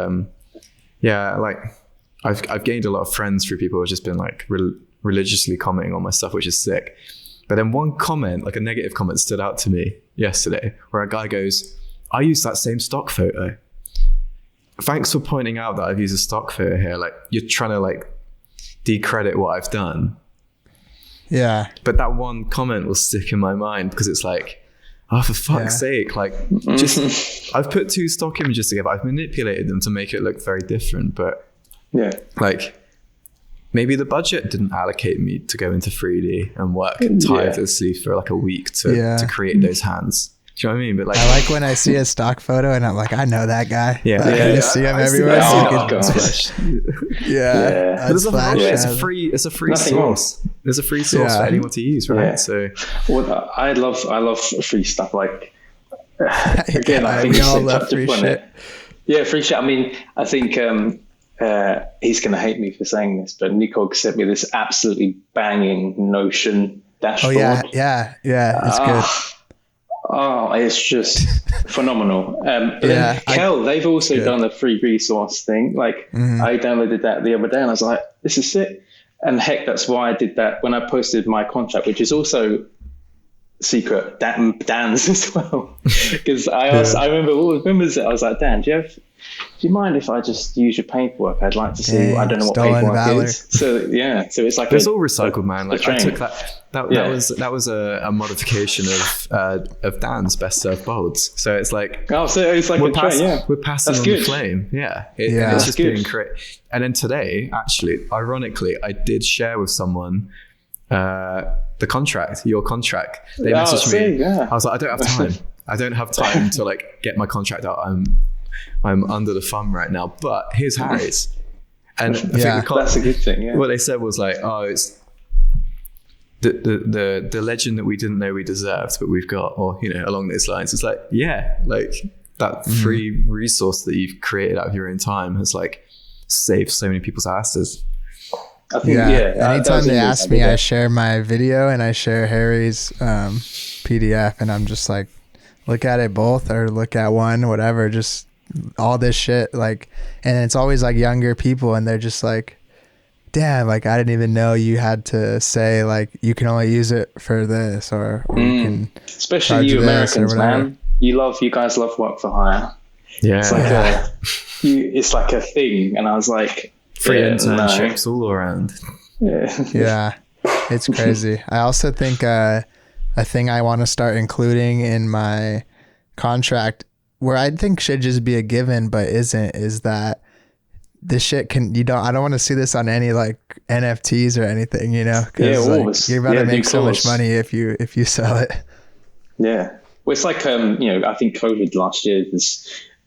I've gained a lot of friends through people who've just been like religiously commenting on my stuff, which is sick. But then one comment, like a negative comment, stood out to me yesterday, where a guy goes, "I used that same stock photo. Thanks for pointing out that I've used a stock photo here. Like, you're trying to like decredit what I've done." Yeah. But that one comment will stick in my mind, because it's like, oh, for fuck's sake, like, just I've put two stock images together. I've manipulated them to make it look very different, but like, maybe the budget didn't allocate me to go into 3D and work tirelessly for like a week to create those hands. Do you know what I mean? But like, I like when I see a stock photo and I'm like, I know that guy. Yeah, like, I just see him everywhere. But It's a free source. There's a free source for anyone to use, right? Yeah. So, I love free stuff. Like, again, I think we all love free shit. Yeah, free shit. I mean, I think he's going to hate me for saying this, but Nico sent me this absolutely banging Notion dashboard. Oh yeah, it's good. Oh, it's just phenomenal. Kel, they've also done a free resource thing. Like, I downloaded that the other day, and I was like, this is sick. And heck, that's why I did that when I posted my contract, which is also secret, Dan's as well. Because I remember I was like, Dan, do you mind if I just use your paperwork? I'd like to see. I don't know what paperwork is. So it's like it's all recycled, man. Like, I took that was a modification of Dan's best served bolds. So it's like, we're passing on the flame. It's just being created. And then today, actually, ironically, I did share with someone your contract. They messaged me. I was like, I don't have time to like get my contract out. I'm under the thumb right now, but here's Harry's. And I think that's a good thing. Yeah. What they said was like, oh, it's the legend that we didn't know we deserved, but we've got, or along those lines. It's like, like that free resource that you've created out of your own time has like saved so many people's asses. I think, anytime they ask me, I share my video and I share Harry's PDF, and I'm just like, look at it both, or look at one, whatever, just all this shit. Like, and it's always like younger people, and they're just like, damn, like, I didn't even know you had to say like you can only use it for this, or you can, especially you Americans, man. You guys love work for hire. Yeah, it's like a thing, and I was like, free internships all around. It's crazy. I also think a thing I want to start including in my contract, where I think should just be a given but isn't, is that this shit I don't want to see this on any like NFTs or anything, because you're about to make so much money if you sell it. Well, it's like I think COVID last year,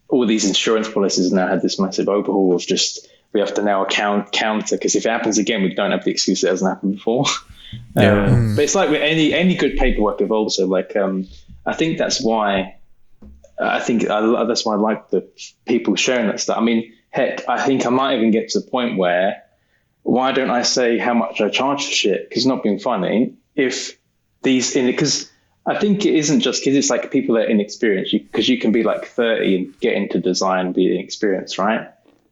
all these insurance policies now had this massive overhaul of just, we have to now counter, because if it happens again, we don't have the excuse it hasn't happened before. But it's like with any good paperwork evolves. So like, I think that's why I like the people sharing that stuff. I mean, heck, I think I might even get to the point where, why don't I say how much I charge for shit? Because it's not being funny. Because I think it isn't just because it's like people that are inexperienced, because you can be like 30 and get into design and be inexperienced, right?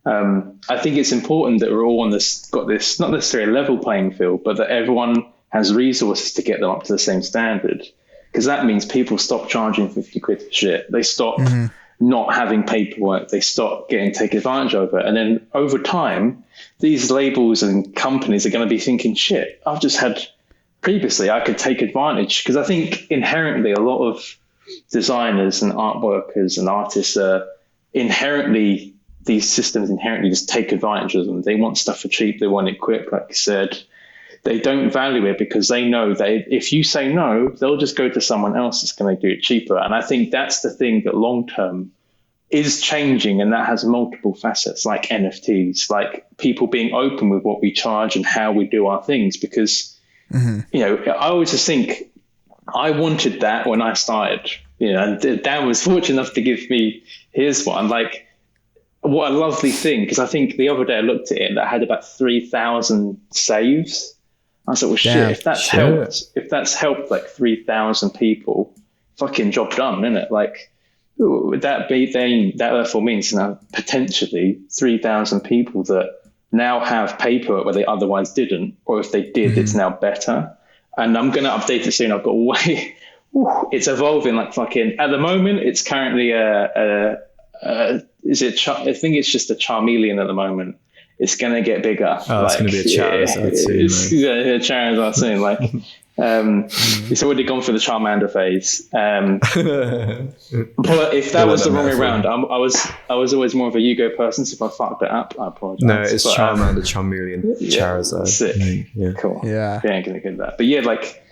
I think it's important that we're all on this, got this, not necessarily a level playing field, but that everyone has resources to get them up to the same standard. Because that means people stop charging 50 quid for shit. They stop not having paperwork. They stop getting taken advantage of it. And then over time, these labels and companies are going to be thinking, shit, I've just had previously, I could take advantage. Because I think inherently a lot of designers and art workers and artists are inherently, these systems inherently just take advantage of them. They want stuff for cheap. They want it quick, like you said. They don't value it because they know that if you say no, they'll just go to someone else that's going to do it cheaper. And I think that's the thing that long term is changing, and that has multiple facets, like NFTs, like people being open with what we charge and how we do our things. Because, you know, I always just think I wanted that when I started, you know, and Dan was fortunate enough to give me his one. Like, what a lovely thing, because I think the other day I looked at it and that had about 3,000 saves. I was like, well, shit, if that's helped like 3,000 people, fucking job done, isn't it? Like, would that be then, that therefore means now potentially 3,000 people that now have paperwork where they otherwise didn't, or if they did, it's now better. And I'm going to update it soon. I've got way, it's evolving like fucking, at the moment, it's currently I think it's just a Charmeleon at the moment. It's going to get bigger. Oh, it's going to be a Charizard soon. It's going to be a Charizard soon. Like, it's already gone for the Charmander phase. But if that was the wrong way around, I was always more of a Yugo person. So if I fucked it up, I apologize. No, it's Charmander, Charmeleon, Charizard. Sick. Yeah. Cool. Yeah. I ain't going to get that. But yeah, like,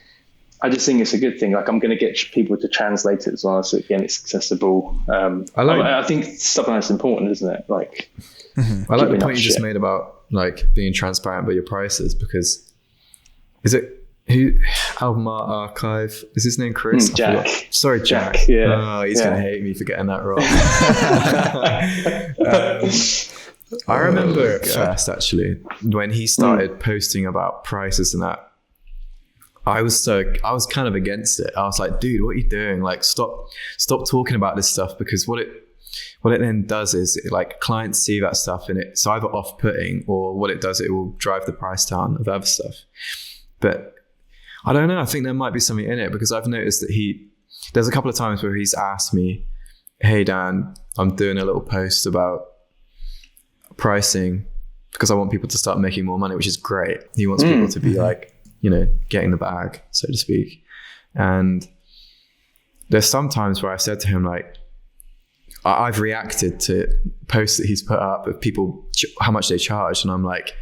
I just think it's a good thing. Like, I'm going to get people to translate it as well. So again, it's accessible. I think stuff like that's important, isn't it? Like, I like the point you just made about like being transparent with your prices, because Album Art Archive, is his name Chris? Jack. Sorry, Jack. Yeah. Oh, he's gonna hate me for getting that wrong. I remember at first, actually, when he started posting about prices and that, I was kind of against it. I was like, dude, what are you doing? Like, stop talking about this stuff, because what it then does is like clients see that stuff and it's either off-putting, or what it does, it will drive the price down of other stuff. But I don't know. I think there might be something in it, because I've noticed that there's a couple of times where he's asked me, hey, Dan, I'm doing a little post about pricing because I want people to start making more money, which is great. He wants people to be like, you know, getting the bag, so to speak. And there's some times where I've said to him, like, I've reacted to posts that he's put up of people, how much they charge. And I'm like,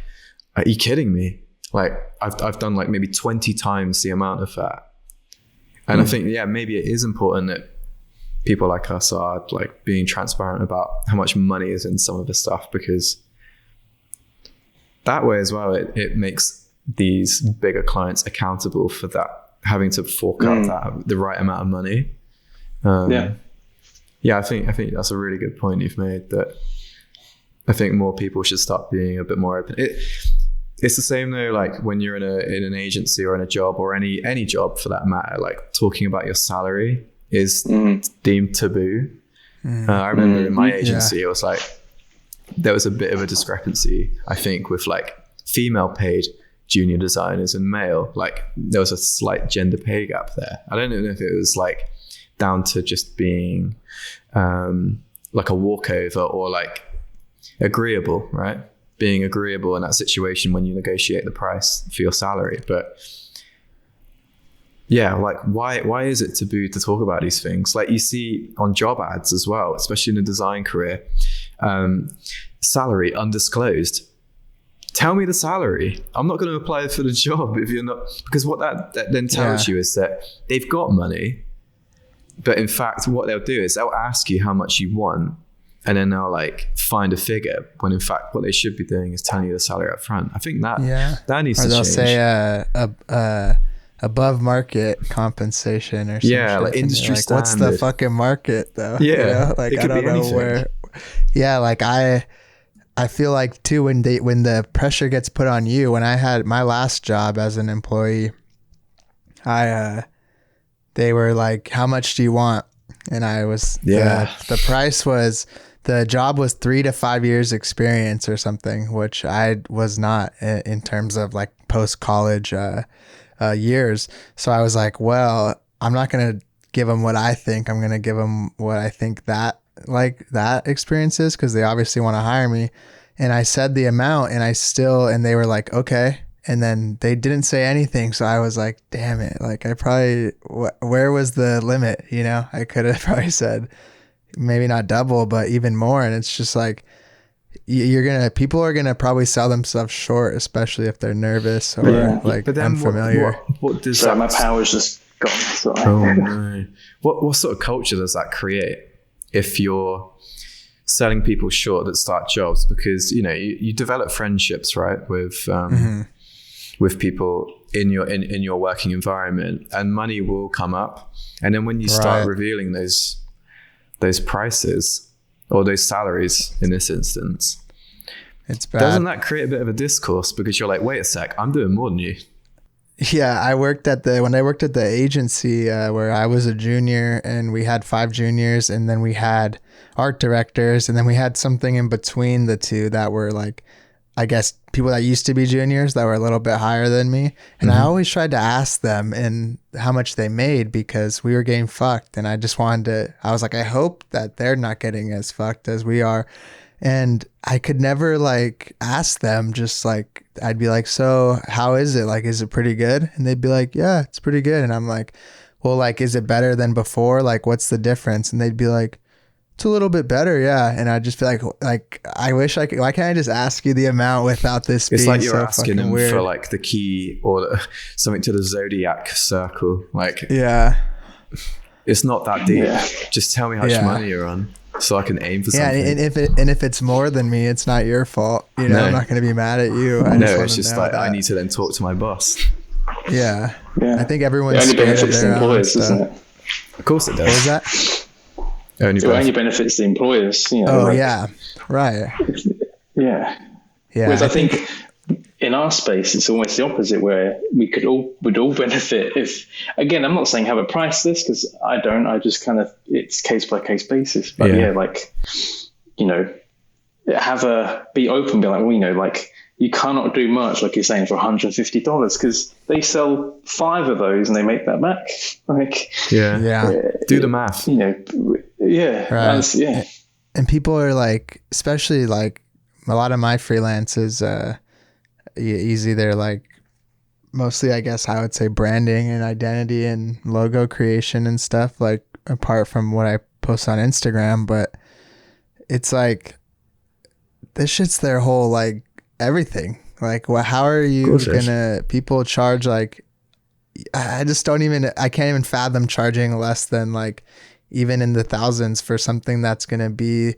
are you kidding me? Like, I've done like maybe 20 times the amount of that. And I think, yeah, maybe it is important that people like us are like being transparent about how much money is in some of the stuff, because that way as well, it makes these bigger clients accountable for that, having to fork out the right amount of money. Yeah, I think that's a really good point you've made, that I think more people should start being a bit more open. It's the same though, like when you're in an agency or in a job, or any job for that matter, like talking about your salary is deemed taboo. I remember in my agency, it was like, there was a bit of a discrepancy, I think, with like female paid junior designers and male. Like, there was a slight gender pay gap there. I don't know if it was like down to just being like a walkover, or like agreeable, right? Being agreeable in that situation when you negotiate the price for your salary. But yeah, like why is it taboo to talk about these things? Like, you see on job ads as well, especially in a design career, salary undisclosed. Tell me the salary. I'm not going to apply for the job if you're not, because what that then tells you is that they've got money. But in fact, what they'll do is they'll ask you how much you want, and then they'll like find a figure, when in fact what they should be doing is telling you the salary up front. I think that needs to change. Or they'll say above market compensation or something. Yeah, like industry standard. What's the fucking market though? Yeah, you know? Like, I don't know where. Yeah, like I feel like too, when the pressure gets put on you. When I had my last job as an employee, they were like, how much do you want? And I was, the price was, the job was 3 to 5 years experience or something, which I was not in terms of like post-college years. So I was like, well, I'm not going to give them what I think. I'm going to give them what I think that experience is, because they obviously want to hire me. And I said the amount, and they were like, okay. And then they didn't say anything. So I was like, damn it. Like I probably, where was the limit? You know, I could have probably said maybe not double, but even more. And it's just like, people are going to probably sell themselves short, especially if they're nervous or like unfamiliar. What does that? My power's just gone. Sorry. Oh no. What sort of culture does that create if you're selling people short that start jobs? Because, you know, you develop friendships, right? With people in your working environment, and money will come up. And then when you start revealing those prices or those salaries in this instance, it's bad. Doesn't that create a bit of a discourse? Because you're like, wait a sec, I'm doing more than you. Yeah, when I worked at the agency where I was a junior, and we had 5 juniors, and then we had art directors, and then we had something in between the two that were like, I guess, people that used to be juniors that were a little bit higher than me. And I always tried to ask them and how much they made, because we were getting fucked. And I just I was like, I hope that they're not getting as fucked as we are. And I could never like ask them, just like, I'd be like, so how is it? Like, is it pretty good? And they'd be like, yeah, it's pretty good. And I'm like, well, like, is it better than before? Like, what's the difference? And they'd be like, it's a little bit better, yeah. And I'd just be like, I wish I could. Why can't I just ask you the amount without this being so fucking weird? It's like you're asking them for like the key or something to the zodiac circle. Like, yeah, it's not that deep. Yeah. Just tell me how much money you're on, so I can aim for something. Yeah, and if it's more than me, it's not your fault. You know, I'm not going to be mad at you. It's just like, I need to then talk to my boss. Yeah. I think everyone's scared of their employers, isn't it? Of course it does. What was that? It only benefits the employers, you know. Oh, like, yeah. Right. Yeah. Whereas I think in our space, it's almost the opposite, where would all benefit if, again, I'm not saying have a price list, because I don't. I just kind of, it's case by case basis. But like, you know, be open, be like, well, you know, like, you cannot do much, like you're saying, for $150, because they sell 5 of those and they make that back. Like, do the math. You know, right. And people are like, especially like a lot of my freelance is easy. They're like, mostly, I guess I would say branding and identity and logo creation and stuff, like apart from what I post on Instagram. But it's like, this shit's their whole like everything. Like, well, how are you gonna, people charge like, I can't even fathom charging less than like even in the thousands for something that's gonna be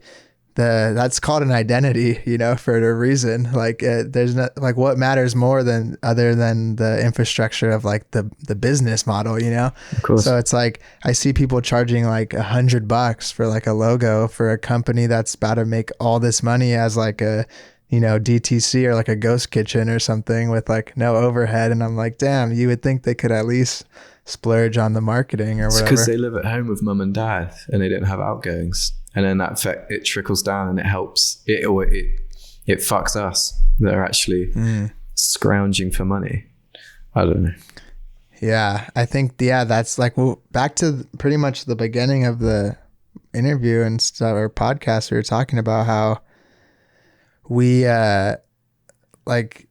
that's called an identity, you know, for a reason. Like there's not like, what matters more than other than the infrastructure of like the business model, you know? So it's like, I see people charging like $100 for like a logo for a company that's about to make all this money as like a, you know, DTC or like a ghost kitchen or something with like no overhead. And I'm like, damn, you would think they could at least splurge on the marking or whatever. It's because they live at home with mum and dad and they don't have outgoings. And then that effect, it trickles down and it helps. It fucks us that are actually scrounging for money. I don't know. Yeah, I think, that's like, well, back to pretty much the beginning of the interview and stuff, or podcast, we were talking about how we like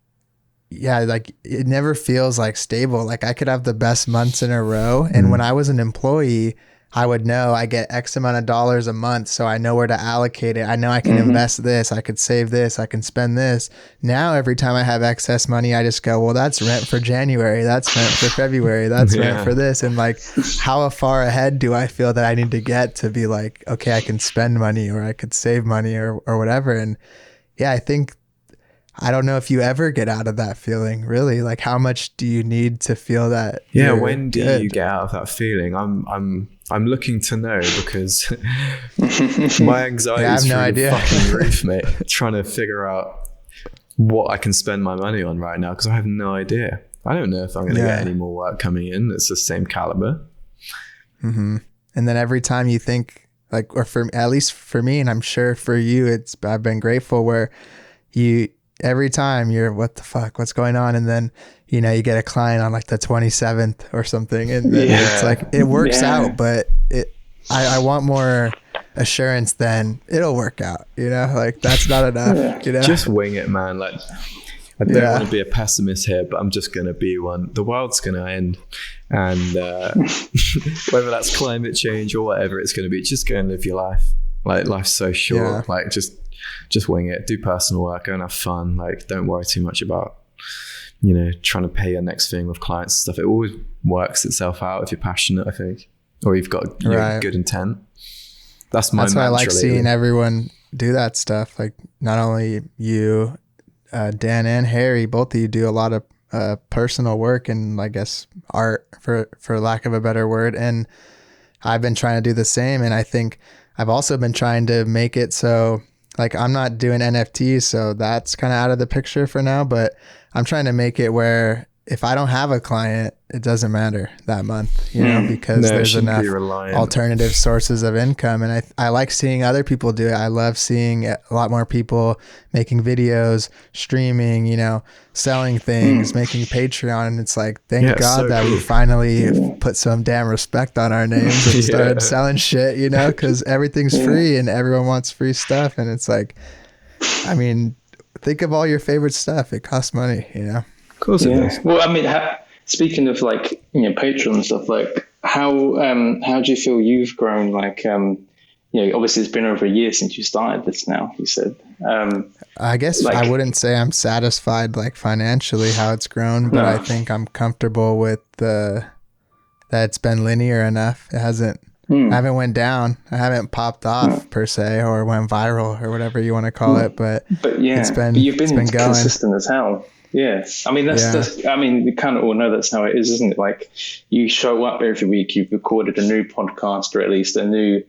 it never feels like stable. Like I could have the best months in a row, and when I was an employee, I would know I get X amount of dollars a month, so I know where to allocate it. I know I can invest this, I could save this, I can spend this. Now every time I have excess money, I just go, well, that's rent for January, that's rent for February, that's rent for this. And like, how far ahead do I feel that I need to get to be like, okay, I can spend money or I could save money or whatever. And yeah, I don't know if you ever get out of that feeling, really. Like, how much do you need to feel that? Yeah, when do you get out of that feeling? I'm looking to know, because my anxiety is through the fucking roof, mate. Trying to figure out what I can spend my money on right now, because I have no idea. I don't know if I'm going to get any more work coming in that's the same caliber. Mm-hmm. And then every time you think like, or at least for me, and I'm sure for you, I've been grateful where every time you're, what the fuck, what's going on? And then, you get a client on like the 27th or something. And then it's like, it works out, but I want more assurance than it'll work out, like that's not enough, Just wing it, man. Like, I don't want to be a pessimist here, but I'm just going to be one. The world's going to end. And whether that's climate change or whatever it's going to be, just go and live your life. Like, life's so short. Like, just wing it. Do personal work. Go and have fun. Like, don't worry too much about, trying to pay your next thing with clients and stuff. It always works itself out if you're passionate, I think. Or you've got good intent. That's why I like seeing everyone do that stuff. Like, not only you, Dan and Harry, both of you do a lot of personal work and I guess art for lack of a better word. And I've been trying to do the same. And I think I've also been trying to make it so like I'm not doing NFTs, so that's kind of out of the picture for now, but I'm trying to make it where if I don't have a client, it doesn't matter that month, because there's enough alternative sources of income. And I like seeing other people do it. I love seeing a lot more people making videos, streaming, selling things, making Patreon. And it's like, thank God that we finally put some damn respect on our names and started selling shit, because everything's free and everyone wants free stuff. And it's like, I mean, think of all your favorite stuff. It costs money, Of course it does. Well, I mean, speaking of like, Patreon and stuff, like how do you feel you've grown? Like, obviously it's been over a year since you started this now, you said. I guess I wouldn't say I'm satisfied like financially how it's grown, but I think I'm comfortable with that it's been linear enough. It hasn't, I haven't went down. I haven't popped off per se or went viral or whatever you want to call it. But you've been consistent as hell. Yeah, I mean we kind of all know that's how it is, isn't it? Like you show up every week, you've recorded a new podcast or at least a new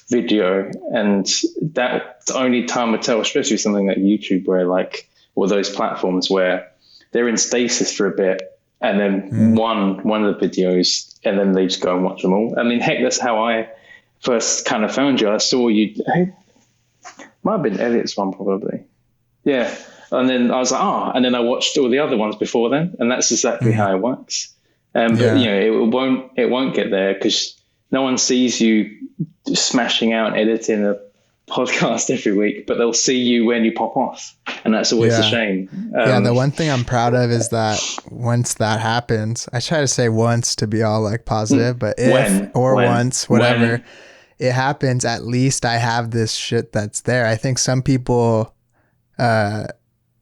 video, and that's the only time I tell, especially something like YouTube, where like or those platforms where they're in stasis for a bit, and then one of the videos, and then they just go and watch them all. I mean, heck, that's how I first kind of found you. I saw you. Might have been Elliot's one probably. Yeah. And then I was like, and then I watched all the other ones before then, and that's exactly how it works. But it won't get there because no one sees you smashing out editing a podcast every week, but they'll see you when you pop off, and that's always a shame. The one thing I'm proud of is that once that happens, I try to say once to be all like positive, but once, whatever, it happens, at least I have this shit that's there. I think some people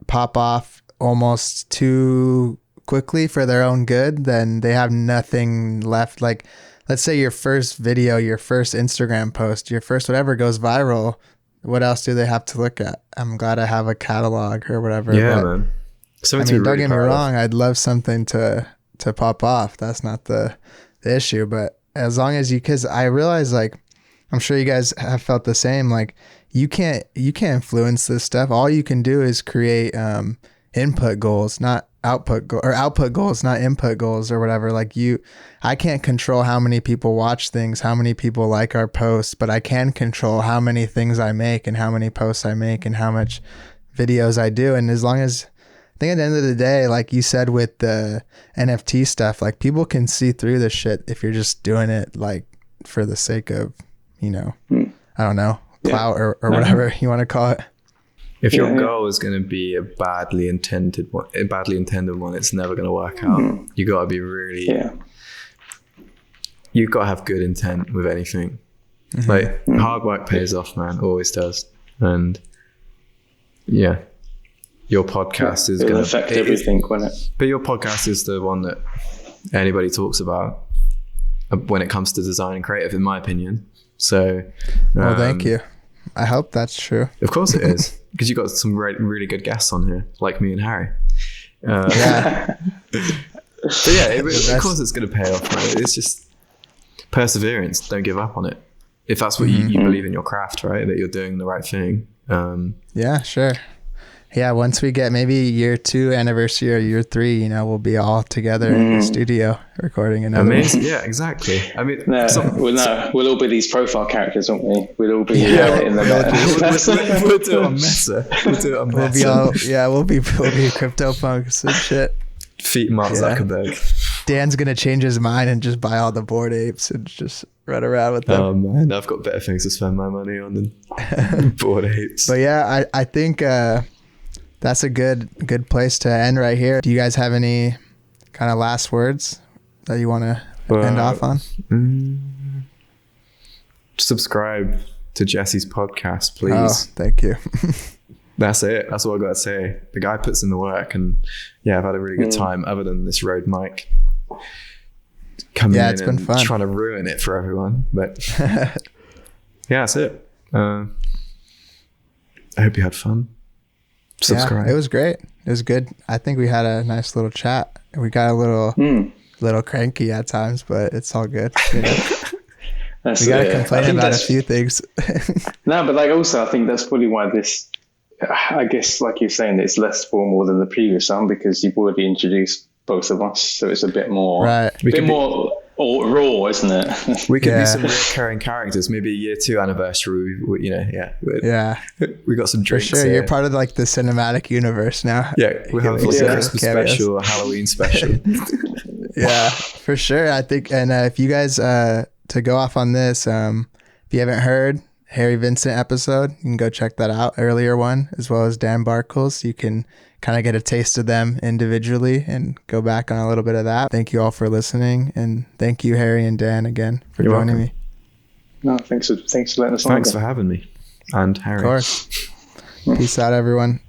pop off almost too quickly for their own good, then they have nothing left. Like, let's say your first video, your first Instagram post, your first whatever goes viral. What else do they have to look at? I'm glad I have a catalog or whatever. Yeah, man. Don't get me wrong. I'd love something to pop off. That's not the issue. But as long as because I realize, like, I'm sure you guys have felt the same. Like, you can't influence this stuff. All you can do is create input goals, not output goals, not input goals or whatever. Like I can't control how many people watch things, how many people like our posts, but I can control how many things I make and how many posts I make and how much videos I do. And as long as, I think at the end of the day, like you said with the NFT stuff, like people can see through this shit if you're just doing it like for the sake of, I don't know, clout or whatever you want to call it. If your goal is going to be a badly intended one, it's never going to work out. You got to be really, you got to have good intent with anything. Like hard work pays off, man, always does. And your podcast is going to affect everything, won't it? But your podcast is the one that anybody talks about when it comes to design and creative, in my opinion. So, well, thank you. I hope that's true. Of course it is, because you got some really good guests on here, like me and Harry. But of course it's going to pay off, right? It's just perseverance. Don't give up on it. If that's what you believe in your craft, right? That you're doing the right thing. Yeah, sure. Yeah, once we get maybe year 2 anniversary or year 3, you know, we'll be all together in the studio recording another Amazing. Yeah, exactly. I mean, we'll all be these profile characters, won't we? We'll all be in the we'll do it on Meta. We'll do it on Meta. We'll be CryptoPunks and shit. Feet Mark Zuckerberg. Dan's gonna change his mind and just buy all the Bored Apes and just run around with them. Oh man, I've got better things to spend my money on than Bored Apes. But yeah, I think that's a good place to end right here. Do you guys have any kind of last words that you want to end off on? Subscribe to Jesse's podcast, please. Oh, thank you. That's it. That's all I got to say. The guy puts in the work, and yeah, I've had a really good time. Other than this road mic coming in, it's been fun trying to ruin it for everyone. But yeah, that's it. I hope you had fun. Subscribe. Yeah, it was great. It was good. I think we had a nice little chat. We got a little cranky at times, but it's all good. You know? We got to complain about a few things. No, but like also, I think that's probably why this, I guess, like you're saying, it's less formal than the previous one because you've already introduced both of us, so it's a bit more, raw, isn't it? We could be some recurring characters. Maybe a year 2 anniversary. We got some drinks. For sure, you're part of like the cinematic universe now. Yeah, we have like a Christmas special, a Halloween special. Yeah, for sure. I think, and if you guys to go off on this, if you haven't heard Harry Vincent episode, you can go check that out. Earlier one, as well as Dan Barkle's. You can kind of get a taste of them individually and go back on a little bit of that. Thank you all for listening, and thank you, Harry and Dan, again for joining me. No, thanks for letting us on. Thanks for having me, and Harry. Of course. Peace out, everyone.